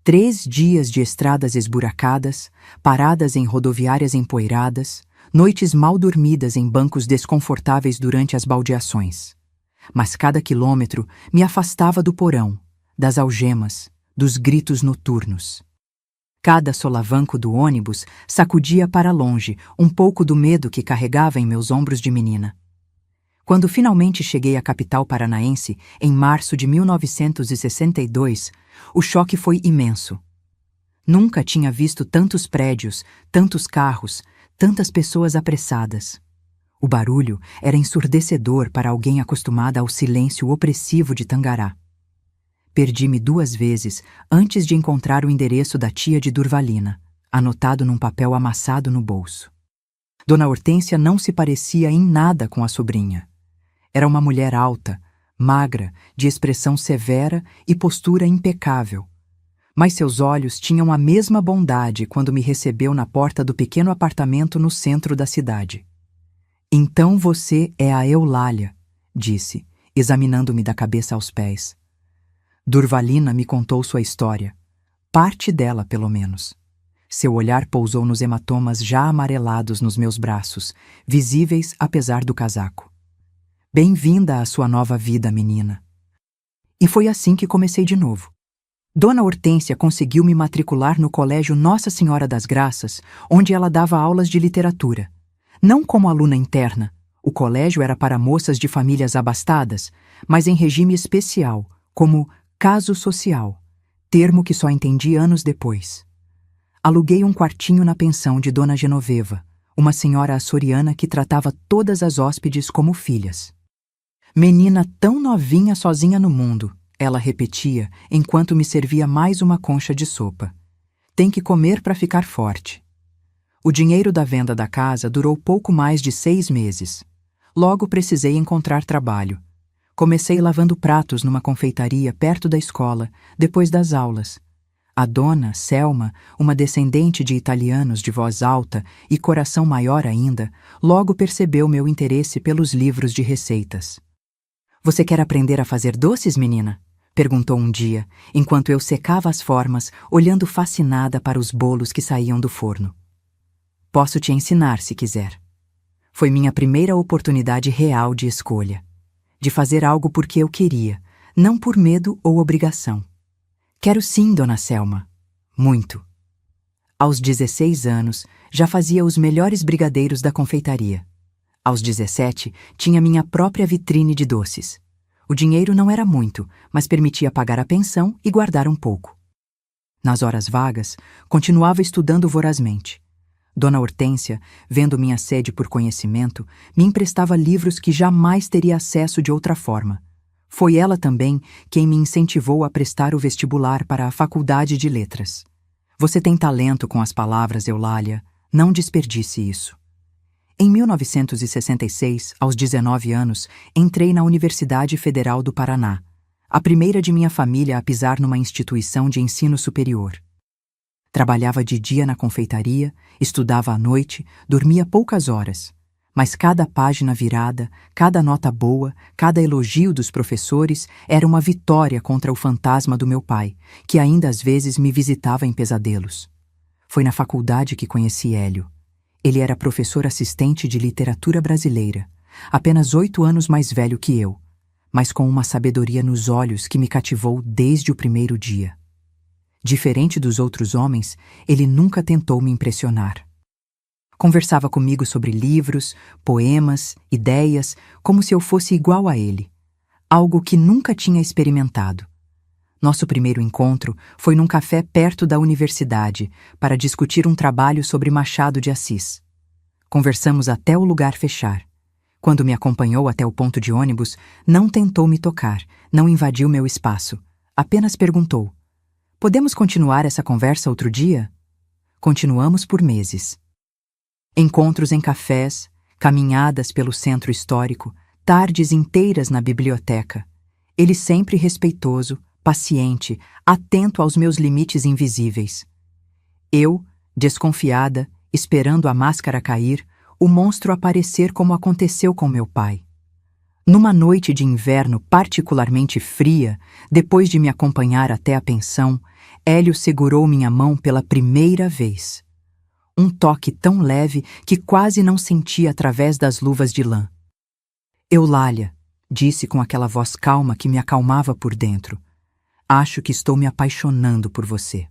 3 dias de estradas esburacadas, paradas em rodoviárias empoeiradas, noites mal dormidas em bancos desconfortáveis durante as baldeações. Mas cada quilômetro me afastava do porão, das algemas, dos gritos noturnos. Cada solavanco do ônibus sacudia para longe um pouco do medo que carregava em meus ombros de menina. Quando finalmente cheguei à capital paranaense, em março de 1962, o choque foi imenso. Nunca tinha visto tantos prédios, tantos carros, tantas pessoas apressadas. O barulho era ensurdecedor para alguém acostumada ao silêncio opressivo de Tangará. Perdi-me 2 vezes antes de encontrar o endereço da tia de Durvalina, anotado num papel amassado no bolso. Dona Hortência não se parecia em nada com a sobrinha. Era uma mulher alta, magra, de expressão severa e postura impecável. Mas seus olhos tinham a mesma bondade quando me recebeu na porta do pequeno apartamento no centro da cidade. "Então você é a Eulália", disse, examinando-me da cabeça aos pés. Durvalina me contou sua história. Parte dela, pelo menos. Seu olhar pousou nos hematomas já amarelados nos meus braços, visíveis apesar do casaco. "Bem-vinda à sua nova vida, menina." E foi assim que comecei de novo. Dona Hortência conseguiu me matricular no colégio Nossa Senhora das Graças, onde ela dava aulas de literatura. Não como aluna interna, o colégio era para moças de famílias abastadas, mas em regime especial, como caso social, termo que só entendi anos depois. Aluguei um quartinho na pensão de Dona Genoveva, uma senhora açoriana que tratava todas as hóspedes como filhas. "Menina tão novinha sozinha no mundo", ela repetia enquanto me servia mais uma concha de sopa. "Tem que comer para ficar forte." O dinheiro da venda da casa durou pouco mais de 6 meses. Logo precisei encontrar trabalho. Comecei lavando pratos numa confeitaria perto da escola, depois das aulas. A dona, Selma, uma descendente de italianos de voz alta e coração maior ainda, logo percebeu meu interesse pelos livros de receitas. "Você quer aprender a fazer doces, menina?" perguntou um dia, enquanto eu secava as formas, olhando fascinada para os bolos que saíam do forno. "Posso te ensinar, se quiser." Foi minha primeira oportunidade real de escolha. De fazer algo porque eu queria, não por medo ou obrigação. "Quero sim, dona Selma. Muito." Aos 16 anos, já fazia os melhores brigadeiros da confeitaria. Aos 17, tinha minha própria vitrine de doces. O dinheiro não era muito, mas permitia pagar a pensão e guardar um pouco. Nas horas vagas, continuava estudando vorazmente. Dona Hortência, vendo minha sede por conhecimento, me emprestava livros que jamais teria acesso de outra forma. Foi ela também quem me incentivou a prestar o vestibular para a Faculdade de Letras. "Você tem talento com as palavras, Eulália. Não desperdice isso." Em 1966, aos 19 anos, entrei na Universidade Federal do Paraná, a primeira de minha família a pisar numa instituição de ensino superior. Trabalhava de dia na confeitaria, estudava à noite, dormia poucas horas. Mas cada página virada, cada nota boa, cada elogio dos professores era uma vitória contra o fantasma do meu pai, que ainda às vezes me visitava em pesadelos. Foi na faculdade que conheci Hélio. Ele era professor assistente de literatura brasileira, apenas 8 anos mais velho que eu, mas com uma sabedoria nos olhos que me cativou desde o primeiro dia. Diferente dos outros homens, ele nunca tentou me impressionar. Conversava comigo sobre livros, poemas, ideias, como se eu fosse igual a ele, algo que nunca tinha experimentado. Nosso primeiro encontro foi num café perto da universidade para discutir um trabalho sobre Machado de Assis. Conversamos até o lugar fechar. Quando me acompanhou até o ponto de ônibus, não tentou me tocar, não invadiu meu espaço, apenas perguntou: "Podemos continuar essa conversa outro dia?" Continuamos por meses. Encontros em cafés, caminhadas pelo centro histórico, tardes inteiras na biblioteca. Ele sempre respeitoso, paciente, atento aos meus limites invisíveis. Eu, desconfiada, esperando a máscara cair, o monstro aparecer como aconteceu com meu pai. Numa noite de inverno particularmente fria, depois de me acompanhar até a pensão, Hélio segurou minha mão pela primeira vez. Um toque tão leve que quase não senti através das luvas de lã. "Eulália", disse com aquela voz calma que me acalmava por dentro, "acho que estou me apaixonando por você."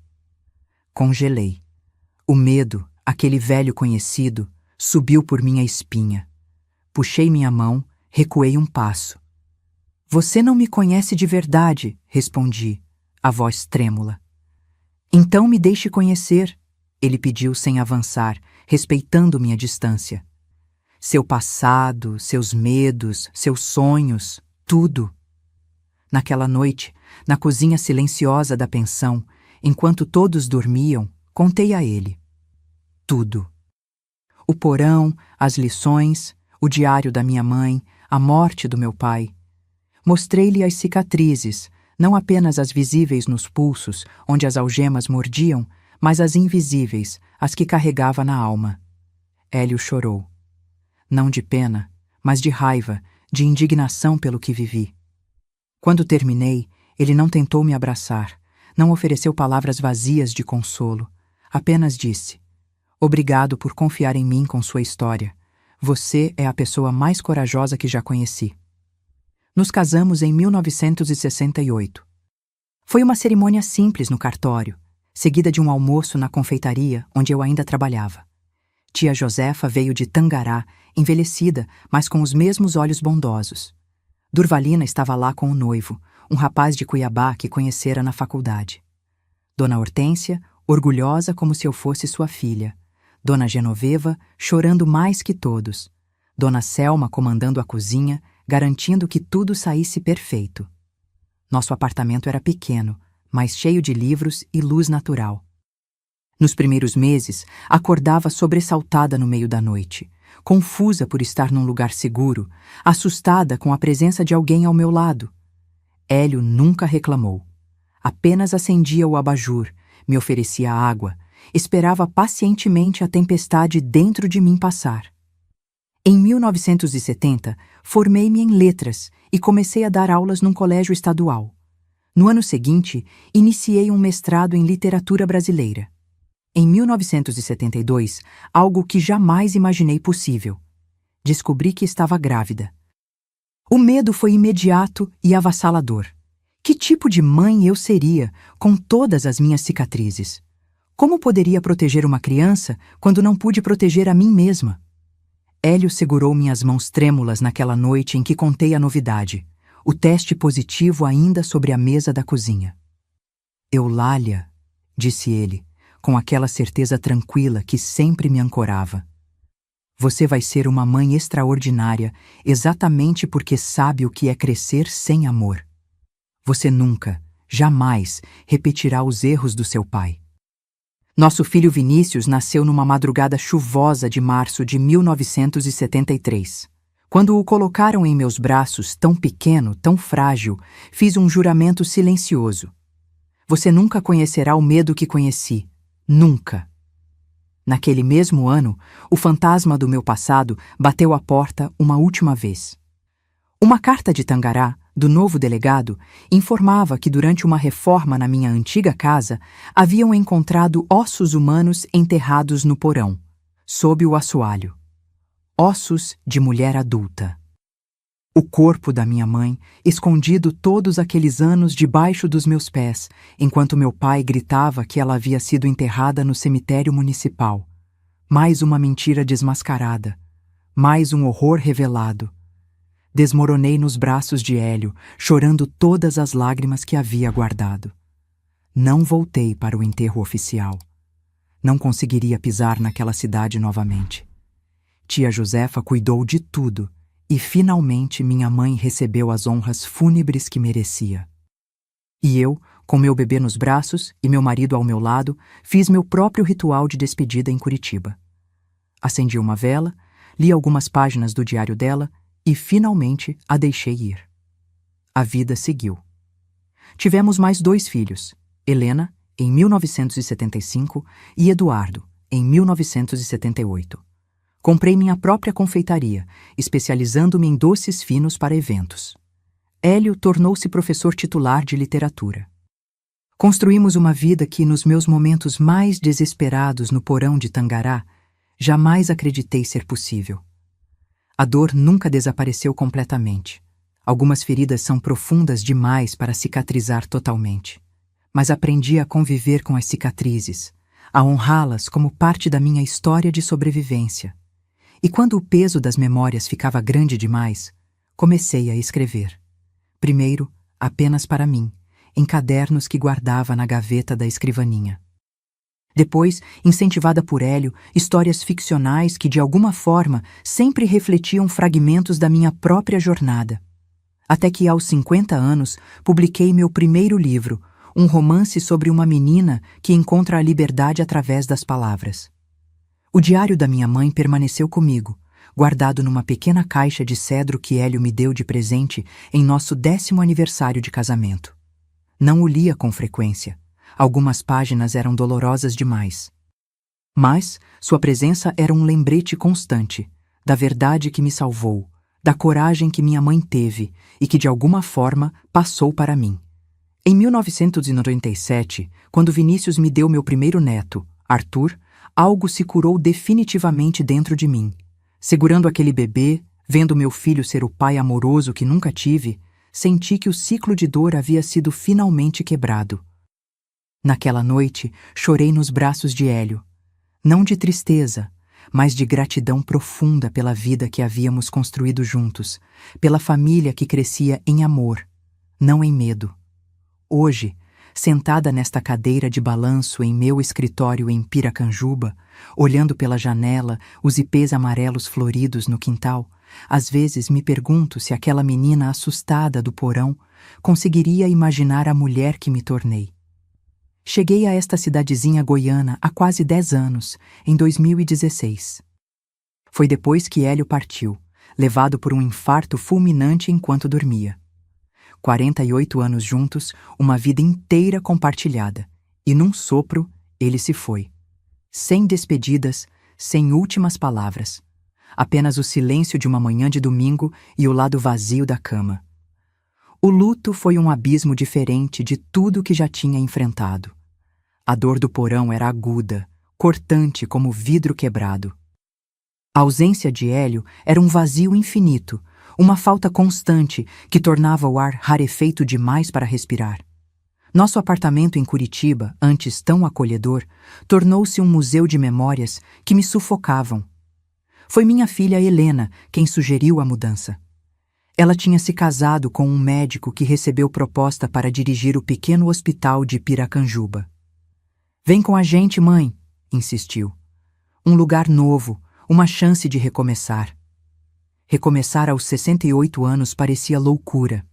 Congelei. O medo, aquele velho conhecido, subiu por minha espinha. Puxei minha mão, recuei um passo. "Você não me conhece de verdade", respondi, a voz trêmula. Então me deixe conhecer, ele pediu sem avançar, respeitando minha distância. Seu passado, seus medos, seus sonhos, tudo. Naquela noite, na cozinha silenciosa da pensão, enquanto todos dormiam, contei a ele. Tudo. O porão, as lições, o diário da minha mãe, a morte do meu pai. Mostrei-lhe as cicatrizes, não apenas as visíveis nos pulsos, onde as algemas mordiam, mas as invisíveis, as que carregava na alma. Hélio chorou. Não de pena, mas de raiva, de indignação pelo que vivi. Quando terminei, ele não tentou me abraçar, não ofereceu palavras vazias de consolo. Apenas disse: "Obrigado por confiar em mim com sua história. Você é a pessoa mais corajosa que já conheci." Nos casamos em 1968. Foi uma cerimônia simples no cartório, seguida de um almoço na confeitaria onde eu ainda trabalhava. Tia Josefa veio de Tangará, envelhecida, mas com os mesmos olhos bondosos. Durvalina estava lá com o noivo, um rapaz de Cuiabá que conhecera na faculdade. Dona Hortência, orgulhosa como se eu fosse sua filha. Dona Genoveva, chorando mais que todos. Dona Selma comandando a cozinha, garantindo que tudo saísse perfeito. Nosso apartamento era pequeno, mas cheio de livros e luz natural. Nos primeiros meses, acordava sobressaltada no meio da noite, confusa por estar num lugar seguro, assustada com a presença de alguém ao meu lado. Hélio nunca reclamou. Apenas acendia o abajur, me oferecia água, esperava pacientemente a tempestade dentro de mim passar. Em 1970, formei-me em letras e comecei a dar aulas num colégio estadual. No ano seguinte, iniciei um mestrado em literatura brasileira. Em 1972, algo que jamais imaginei possível. Descobri que estava grávida. O medo foi imediato e avassalador. Que tipo de mãe eu seria, com todas as minhas cicatrizes? Como poderia proteger uma criança quando não pude proteger a mim mesma? Hélio segurou minhas mãos trêmulas naquela noite em que contei a novidade, o teste positivo ainda sobre a mesa da cozinha. "Eulália", disse ele, com aquela certeza tranquila que sempre me ancorava. "Você vai ser uma mãe extraordinária exatamente porque sabe o que é crescer sem amor. Você nunca, jamais, repetirá os erros do seu pai." Nosso filho Vinícius nasceu numa madrugada chuvosa de março de 1973. Quando o colocaram em meus braços, tão pequeno, tão frágil, fiz um juramento silencioso. "Você nunca conhecerá o medo que conheci. Nunca." Naquele mesmo ano, o fantasma do meu passado bateu à porta uma última vez. Uma carta de Tangará, do novo delegado, informava que durante uma reforma na minha antiga casa haviam encontrado ossos humanos enterrados no porão, sob o assoalho. Ossos de mulher adulta. O corpo da minha mãe, escondido todos aqueles anos debaixo dos meus pés, enquanto meu pai gritava que ela havia sido enterrada no cemitério municipal. Mais uma mentira desmascarada. Mais um horror revelado. Desmoronei nos braços de Hélio, chorando todas as lágrimas que havia guardado. Não voltei para o enterro oficial. Não conseguiria pisar naquela cidade novamente. Tia Josefa cuidou de tudo, e finalmente minha mãe recebeu as honras fúnebres que merecia. E eu, com meu bebê nos braços e meu marido ao meu lado, fiz meu próprio ritual de despedida em Curitiba. Acendi uma vela, li algumas páginas do diário dela e finalmente a deixei ir. A vida seguiu. Tivemos mais 2 filhos, Helena, em 1975, e Eduardo, em 1978. Comprei minha própria confeitaria, especializando-me em doces finos para eventos. Hélio tornou-se professor titular de literatura. Construímos uma vida que, nos meus momentos mais desesperados no porão de Tangará, jamais acreditei ser possível. A dor nunca desapareceu completamente. Algumas feridas são profundas demais para cicatrizar totalmente. Mas aprendi a conviver com as cicatrizes, a honrá-las como parte da minha história de sobrevivência. E quando o peso das memórias ficava grande demais, comecei a escrever. Primeiro, apenas para mim, em cadernos que guardava na gaveta da escrivaninha. Depois, incentivada por Hélio, histórias ficcionais que, de alguma forma, sempre refletiam fragmentos da minha própria jornada. Até que, aos 50 anos, publiquei meu primeiro livro, um romance sobre uma menina que encontra a liberdade através das palavras. O diário da minha mãe permaneceu comigo, guardado numa pequena caixa de cedro que Hélio me deu de presente em nosso 10º aniversário de casamento. Não o lia com frequência. Algumas páginas eram dolorosas demais. Mas sua presença era um lembrete constante da verdade que me salvou, da coragem que minha mãe teve e que de alguma forma passou para mim. Em 1997, quando Vinícius me deu meu primeiro neto, Arthur, algo se curou definitivamente dentro de mim. Segurando aquele bebê, vendo meu filho ser o pai amoroso que nunca tive, senti que o ciclo de dor havia sido finalmente quebrado. Naquela noite, chorei nos braços de Hélio, não de tristeza, mas de gratidão profunda pela vida que havíamos construído juntos, pela família que crescia em amor, não em medo. Hoje, sentada nesta cadeira de balanço em meu escritório em Piracanjuba, olhando pela janela os ipês amarelos floridos no quintal, às vezes me pergunto se aquela menina assustada do porão conseguiria imaginar a mulher que me tornei. Cheguei a esta cidadezinha goiana há quase 10 anos, em 2016. Foi depois que Hélio partiu, levado por um infarto fulminante enquanto dormia. 48 anos juntos, uma vida inteira compartilhada, e num sopro ele se foi. Sem despedidas, sem últimas palavras. Apenas o silêncio de uma manhã de domingo e o lado vazio da cama. O luto foi um abismo diferente de tudo que já tinha enfrentado. A dor do porão era aguda, cortante como vidro quebrado. A ausência de Hélio era um vazio infinito, uma falta constante que tornava o ar rarefeito demais para respirar. Nosso apartamento em Curitiba, antes tão acolhedor, tornou-se um museu de memórias que me sufocavam. Foi minha filha Helena quem sugeriu a mudança. Ela tinha se casado com um médico que recebeu proposta para dirigir o pequeno hospital de Piracanjuba. "Vem com a gente, mãe", insistiu. Um lugar novo, uma chance de recomeçar. Recomeçar aos 68 anos parecia loucura.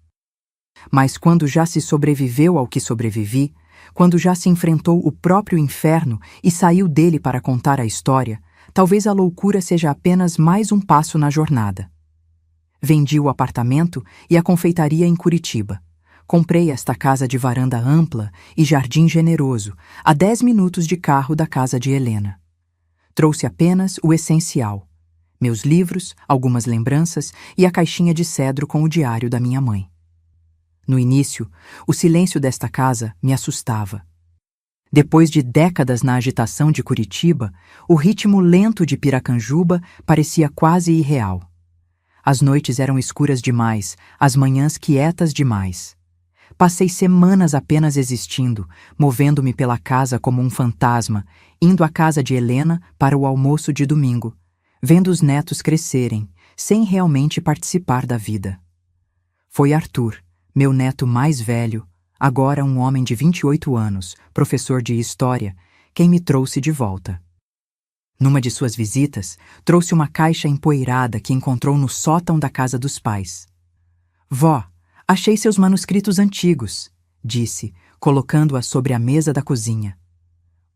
Mas quando já se sobreviveu ao que sobrevivi, quando já se enfrentou o próprio inferno e saiu dele para contar a história, talvez a loucura seja apenas mais um passo na jornada. Vendi o apartamento e a confeitaria em Curitiba. Comprei esta casa de varanda ampla e jardim generoso, a 10 minutos de carro da casa de Helena. Trouxe apenas o essencial: meus livros, algumas lembranças e a caixinha de cedro com o diário da minha mãe. No início, o silêncio desta casa me assustava. Depois de décadas na agitação de Curitiba, o ritmo lento de Piracanjuba parecia quase irreal. As noites eram escuras demais, as manhãs quietas demais. Passei semanas apenas existindo, movendo-me pela casa como um fantasma, indo à casa de Helena para o almoço de domingo, vendo os netos crescerem, sem realmente participar da vida. Foi Arthur, meu neto mais velho, agora um homem de 28 anos, professor de história, quem me trouxe de volta. Numa de suas visitas, trouxe uma caixa empoeirada que encontrou no sótão da casa dos pais. "Vó, achei seus manuscritos antigos", disse, colocando-a sobre a mesa da cozinha.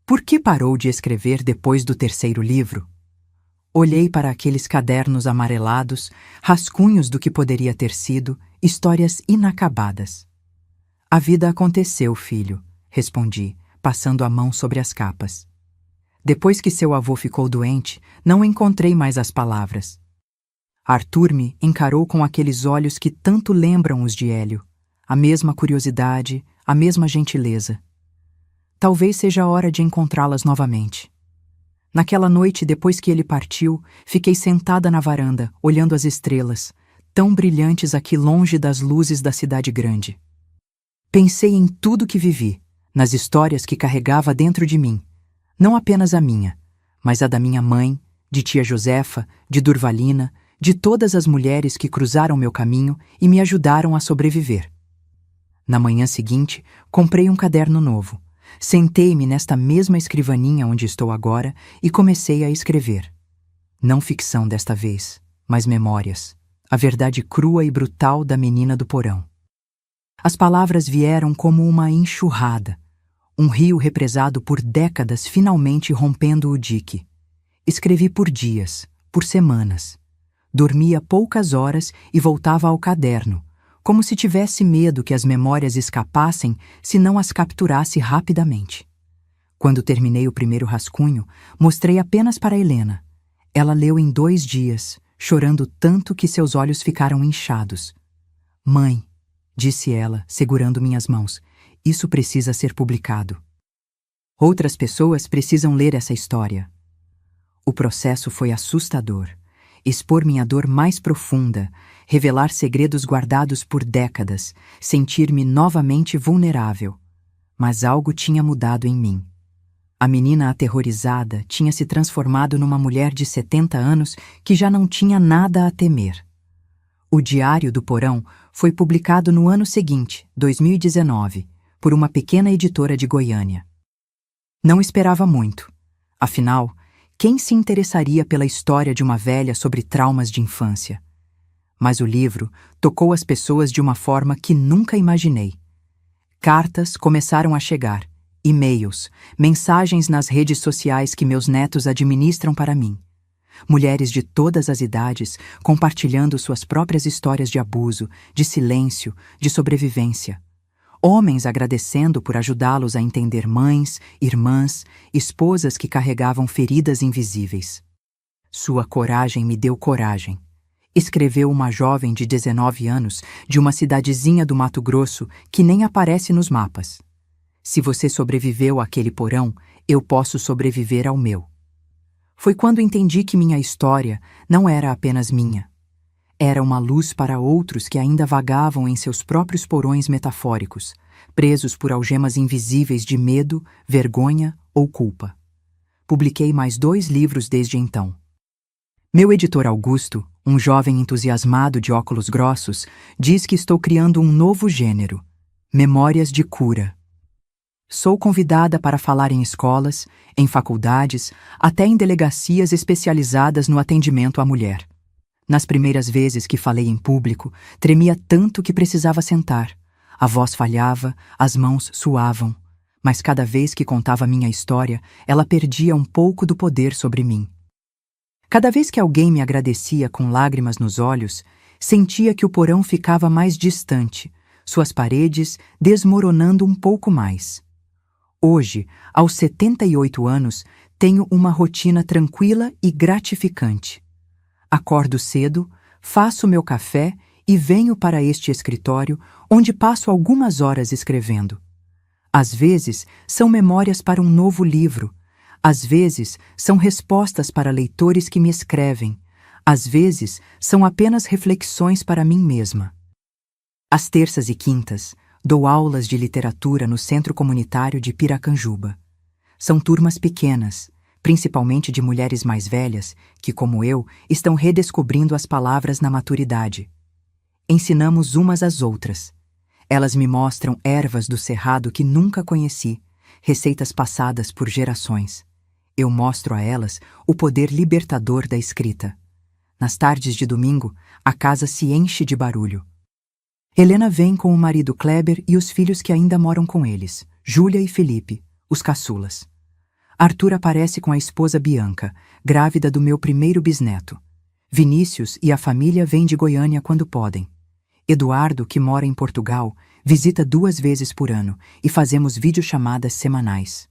"Por que parou de escrever depois do 3º livro?" Olhei para aqueles cadernos amarelados, rascunhos do que poderia ter sido, histórias inacabadas. "A vida aconteceu, filho", respondi, passando a mão sobre as capas. Depois que seu avô ficou doente, não encontrei mais as palavras. Arthur me encarou com aqueles olhos que tanto lembram os de Hélio, a mesma curiosidade, a mesma gentileza. Talvez seja a hora de encontrá-las novamente. Naquela noite, depois que ele partiu, fiquei sentada na varanda, olhando as estrelas, tão brilhantes aqui longe das luzes da cidade grande. Pensei em tudo que vivi, nas histórias que carregava dentro de mim, não apenas a minha, mas a da minha mãe, de tia Josefa, de Durvalina, de todas as mulheres que cruzaram meu caminho e me ajudaram a sobreviver. Na manhã seguinte, comprei um caderno novo. Sentei-me nesta mesma escrivaninha onde estou agora e comecei a escrever. Não ficção desta vez, mas memórias. A verdade crua e brutal da menina do porão. As palavras vieram como uma enxurrada. Um rio represado por décadas finalmente rompendo o dique. Escrevi por dias, por semanas. Dormia poucas horas e voltava ao caderno, como se tivesse medo que as memórias escapassem se não as capturasse rapidamente. Quando terminei o primeiro rascunho, mostrei apenas para Helena. Ela leu em 2 dias, chorando tanto que seus olhos ficaram inchados. "Mãe", disse ela, segurando minhas mãos, "isso precisa ser publicado. Outras pessoas precisam ler essa história." O processo foi assustador. Expor minha dor mais profunda, revelar segredos guardados por décadas, sentir-me novamente vulnerável. Mas algo tinha mudado em mim. A menina aterrorizada tinha se transformado numa mulher de 70 anos que já não tinha nada a temer. O Diário do Porão foi publicado no ano seguinte, 2019, por uma pequena editora de Goiânia. Não esperava muito. Afinal, quem se interessaria pela história de uma velha sobre traumas de infância? Mas o livro tocou as pessoas de uma forma que nunca imaginei. Cartas começaram a chegar, e-mails, mensagens nas redes sociais que meus netos administram para mim. Mulheres de todas as idades compartilhando suas próprias histórias de abuso, de silêncio, de sobrevivência. Homens agradecendo por ajudá-los a entender mães, irmãs, esposas que carregavam feridas invisíveis. Sua coragem me deu coragem. Escreveu uma jovem de 19 anos de uma cidadezinha do Mato Grosso que nem aparece nos mapas. "Se você sobreviveu àquele porão, eu posso sobreviver ao meu." Foi quando entendi que minha história não era apenas minha. Era uma luz para outros que ainda vagavam em seus próprios porões metafóricos, presos por algemas invisíveis de medo, vergonha ou culpa. Publiquei mais 2 livros desde então. Meu editor Augusto, um jovem entusiasmado de óculos grossos, diz que estou criando um novo gênero: memórias de cura. Sou convidada para falar em escolas, em faculdades, até em delegacias especializadas no atendimento à mulher. Nas primeiras vezes que falei em público, tremia tanto que precisava sentar. A voz falhava, as mãos suavam. Mas cada vez que contava minha história, ela perdia um pouco do poder sobre mim. Cada vez que alguém me agradecia com lágrimas nos olhos, sentia que o porão ficava mais distante, suas paredes desmoronando um pouco mais. Hoje, aos 78 anos, tenho uma rotina tranquila e gratificante. Acordo cedo, faço meu café e venho para este escritório, onde passo algumas horas escrevendo. Às vezes, são memórias para um novo livro. Às vezes, são respostas para leitores que me escrevem. Às vezes, são apenas reflexões para mim mesma. Às terças e quintas, dou aulas de literatura no Centro Comunitário de Piracanjuba. São turmas pequenas, principalmente de mulheres mais velhas, que, como eu, estão redescobrindo as palavras na maturidade. Ensinamos umas às outras. Elas me mostram ervas do cerrado que nunca conheci, receitas passadas por gerações. Eu mostro a elas o poder libertador da escrita. Nas tardes de domingo, a casa se enche de barulho. Helena vem com o marido Kleber e os filhos que ainda moram com eles, Júlia e Felipe, os caçulas. Arthur aparece com a esposa Bianca, grávida do meu primeiro bisneto. Vinícius e a família vêm de Goiânia quando podem. Eduardo, que mora em Portugal, visita 2 vezes por ano e fazemos videochamadas semanais.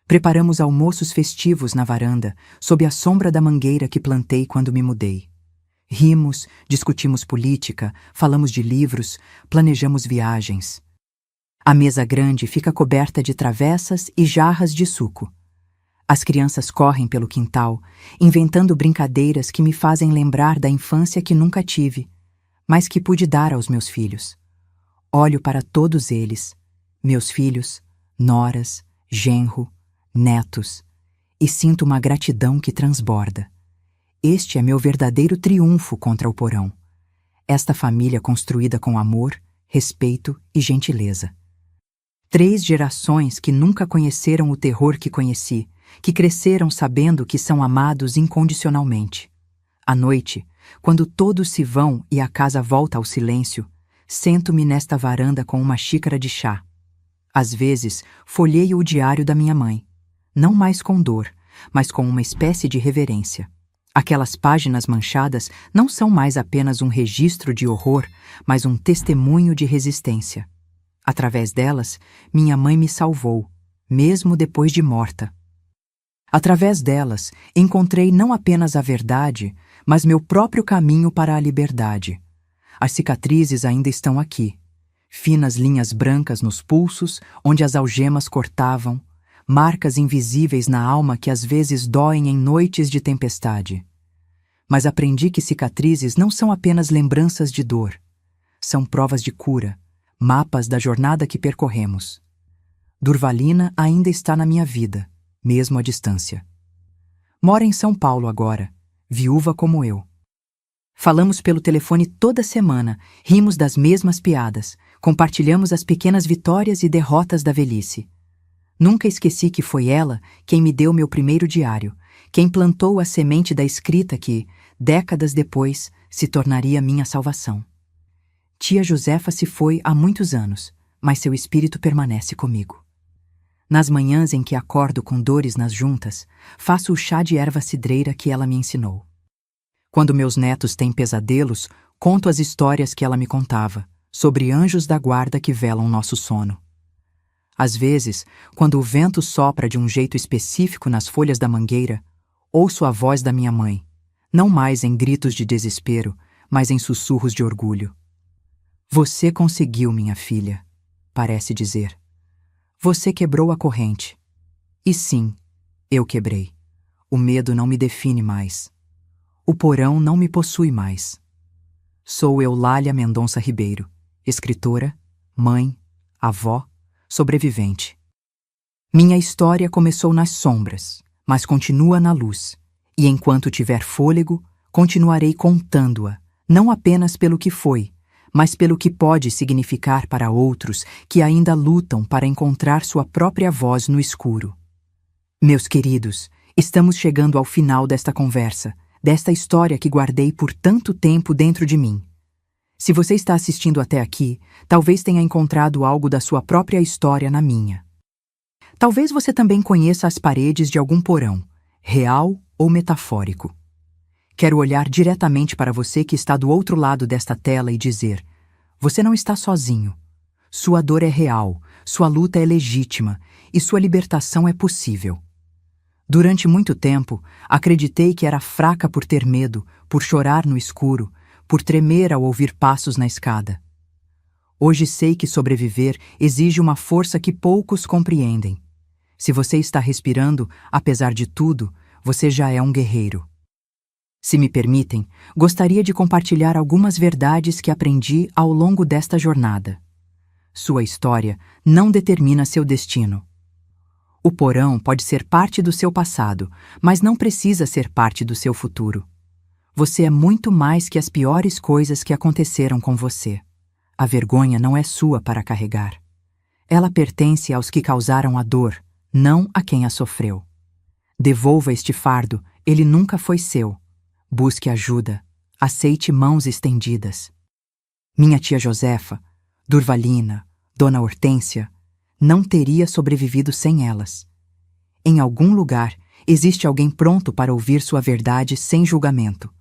Preparamos almoços festivos na varanda, sob a sombra da mangueira que plantei quando me mudei. Rimos, discutimos política, falamos de livros, planejamos viagens. A mesa grande fica coberta de travessas e jarras de suco. As crianças correm pelo quintal, inventando brincadeiras que me fazem lembrar da infância que nunca tive, mas que pude dar aos meus filhos. Olho para todos eles, meus filhos, noras, genro, netos, e sinto uma gratidão que transborda. Este é meu verdadeiro triunfo contra o porão. Esta família construída com amor, respeito e gentileza. 3 gerações que nunca conheceram o terror que conheci, que cresceram sabendo que são amados incondicionalmente. À noite, quando todos se vão e a casa volta ao silêncio, sento-me nesta varanda com uma xícara de chá. Às vezes, folheio o diário da minha mãe, não mais com dor, mas com uma espécie de reverência. Aquelas páginas manchadas não são mais apenas um registro de horror, mas um testemunho de resistência. Através delas, minha mãe me salvou, mesmo depois de morta. Através delas, encontrei não apenas a verdade, mas meu próprio caminho para a liberdade. As cicatrizes ainda estão aqui. Finas linhas brancas nos pulsos, onde as algemas cortavam, marcas invisíveis na alma que às vezes doem em noites de tempestade. Mas aprendi que cicatrizes não são apenas lembranças de dor. São provas de cura, mapas da jornada que percorremos. Durvalina ainda está na minha vida, mesmo à distância. Mora em São Paulo agora, viúva como eu. Falamos pelo telefone toda semana, rimos das mesmas piadas, compartilhamos as pequenas vitórias e derrotas da velhice. Nunca esqueci que foi ela quem me deu meu primeiro diário, quem plantou a semente da escrita que, décadas depois, se tornaria minha salvação. Tia Josefa se foi há muitos anos, mas seu espírito permanece comigo. Nas manhãs em que acordo com dores nas juntas, faço o chá de erva cidreira que ela me ensinou. Quando meus netos têm pesadelos, conto as histórias que ela me contava, sobre anjos da guarda que velam nosso sono. Às vezes, quando o vento sopra de um jeito específico nas folhas da mangueira, ouço a voz da minha mãe, não mais em gritos de desespero, mas em sussurros de orgulho. Você conseguiu, minha filha, parece dizer. Você quebrou a corrente. E sim, eu quebrei. O medo não me define mais. O porão não me possui mais. Sou Eulália Mendonça Ribeiro, escritora, mãe, avó, sobrevivente. Minha história começou nas sombras, mas continua na luz, e enquanto tiver fôlego, continuarei contando-a, não apenas pelo que foi, mas pelo que pode significar para outros que ainda lutam para encontrar sua própria voz no escuro. Meus queridos, estamos chegando ao final desta conversa, desta história que guardei por tanto tempo dentro de mim. Se você está assistindo até aqui, talvez tenha encontrado algo da sua própria história na minha. Talvez você também conheça as paredes de algum porão, real ou metafórico. Quero olhar diretamente para você que está do outro lado desta tela e dizer: você não está sozinho. Sua dor é real, sua luta é legítima e sua libertação é possível. Durante muito tempo, acreditei que era fraca por ter medo, por chorar no escuro, por tremer ao ouvir passos na escada. Hoje sei que sobreviver exige uma força que poucos compreendem. Se você está respirando, apesar de tudo, você já é um guerreiro. Se me permitem, gostaria de compartilhar algumas verdades que aprendi ao longo desta jornada. Sua história não determina seu destino. O porão pode ser parte do seu passado, mas não precisa ser parte do seu futuro. Você é muito mais que as piores coisas que aconteceram com você. A vergonha não é sua para carregar. Ela pertence aos que causaram a dor, não a quem a sofreu. Devolva este fardo, ele nunca foi seu. Busque ajuda, aceite mãos estendidas. Minha tia Josefa, Durvalina, Dona Hortência, não teria sobrevivido sem elas. Em algum lugar, existe alguém pronto para ouvir sua verdade sem julgamento.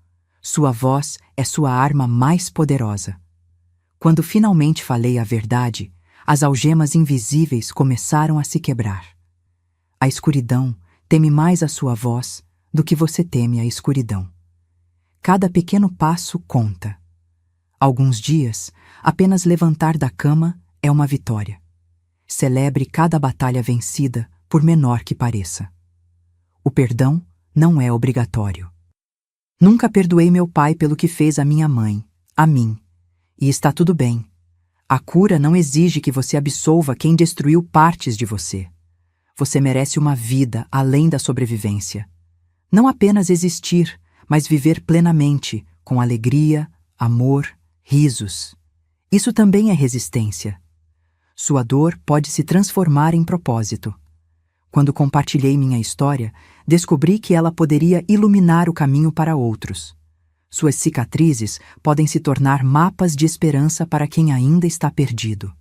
Sua voz é sua arma mais poderosa. Quando finalmente falei a verdade, as algemas invisíveis começaram a se quebrar. A escuridão teme mais a sua voz do que você teme a escuridão. Cada pequeno passo conta. Alguns dias, apenas levantar da cama é uma vitória. Celebre cada batalha vencida, por menor que pareça. O perdão não é obrigatório. Nunca perdoei meu pai pelo que fez a minha mãe, a mim. E está tudo bem. A cura não exige que você absolva quem destruiu partes de você. Você merece uma vida além da sobrevivência. Não apenas existir, mas viver plenamente, com alegria, amor, risos. Isso também é resistência. Sua dor pode se transformar em propósito. Quando compartilhei minha história, descobri que ela poderia iluminar o caminho para outros. Suas cicatrizes podem se tornar mapas de esperança para quem ainda está perdido.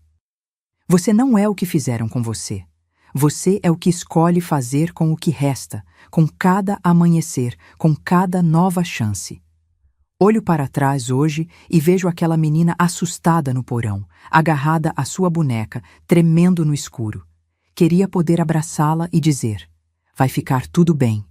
Você não é o que fizeram com você. Você é o que escolhe fazer com o que resta, com cada amanhecer, com cada nova chance. Olho para trás hoje e vejo aquela menina assustada no porão, agarrada à sua boneca, tremendo no escuro. Queria poder abraçá-la e dizer: vai ficar tudo bem.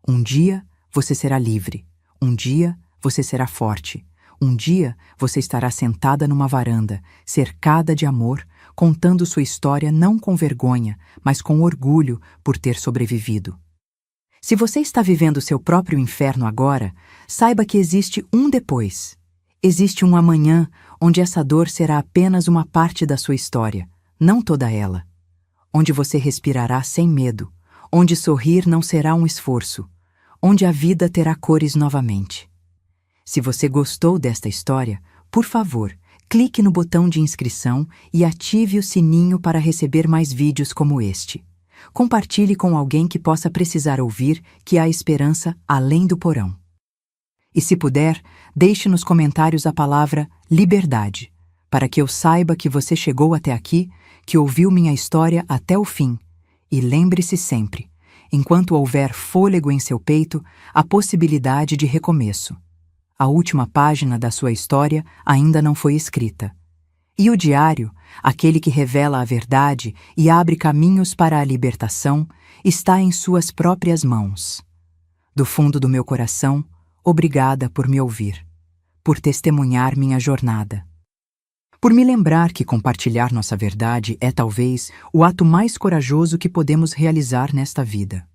Um dia você será livre. Um dia você será forte. Um dia você estará sentada numa varanda, cercada de amor, contando sua história não com vergonha, mas com orgulho por ter sobrevivido. Se você está vivendo seu próprio inferno agora, saiba que existe um depois. Existe um amanhã onde essa dor será apenas uma parte da sua história, não toda ela. Onde você respirará sem medo, onde sorrir não será um esforço, onde a vida terá cores novamente. Se você gostou desta história, por favor, clique no botão de inscrição e ative o sininho para receber mais vídeos como este. Compartilhe com alguém que possa precisar ouvir que há esperança além do porão. E se puder, deixe nos comentários a palavra liberdade, para que eu saiba que você chegou até aqui, que ouviu minha história até o fim. E lembre-se sempre, enquanto houver fôlego em seu peito, a possibilidade de recomeço. A última página da sua história ainda não foi escrita. E o diário, aquele que revela a verdade e abre caminhos para a libertação, está em suas próprias mãos. Do fundo do meu coração, obrigada por me ouvir, por testemunhar minha jornada. Por me lembrar que compartilhar nossa verdade é talvez o ato mais corajoso que podemos realizar nesta vida.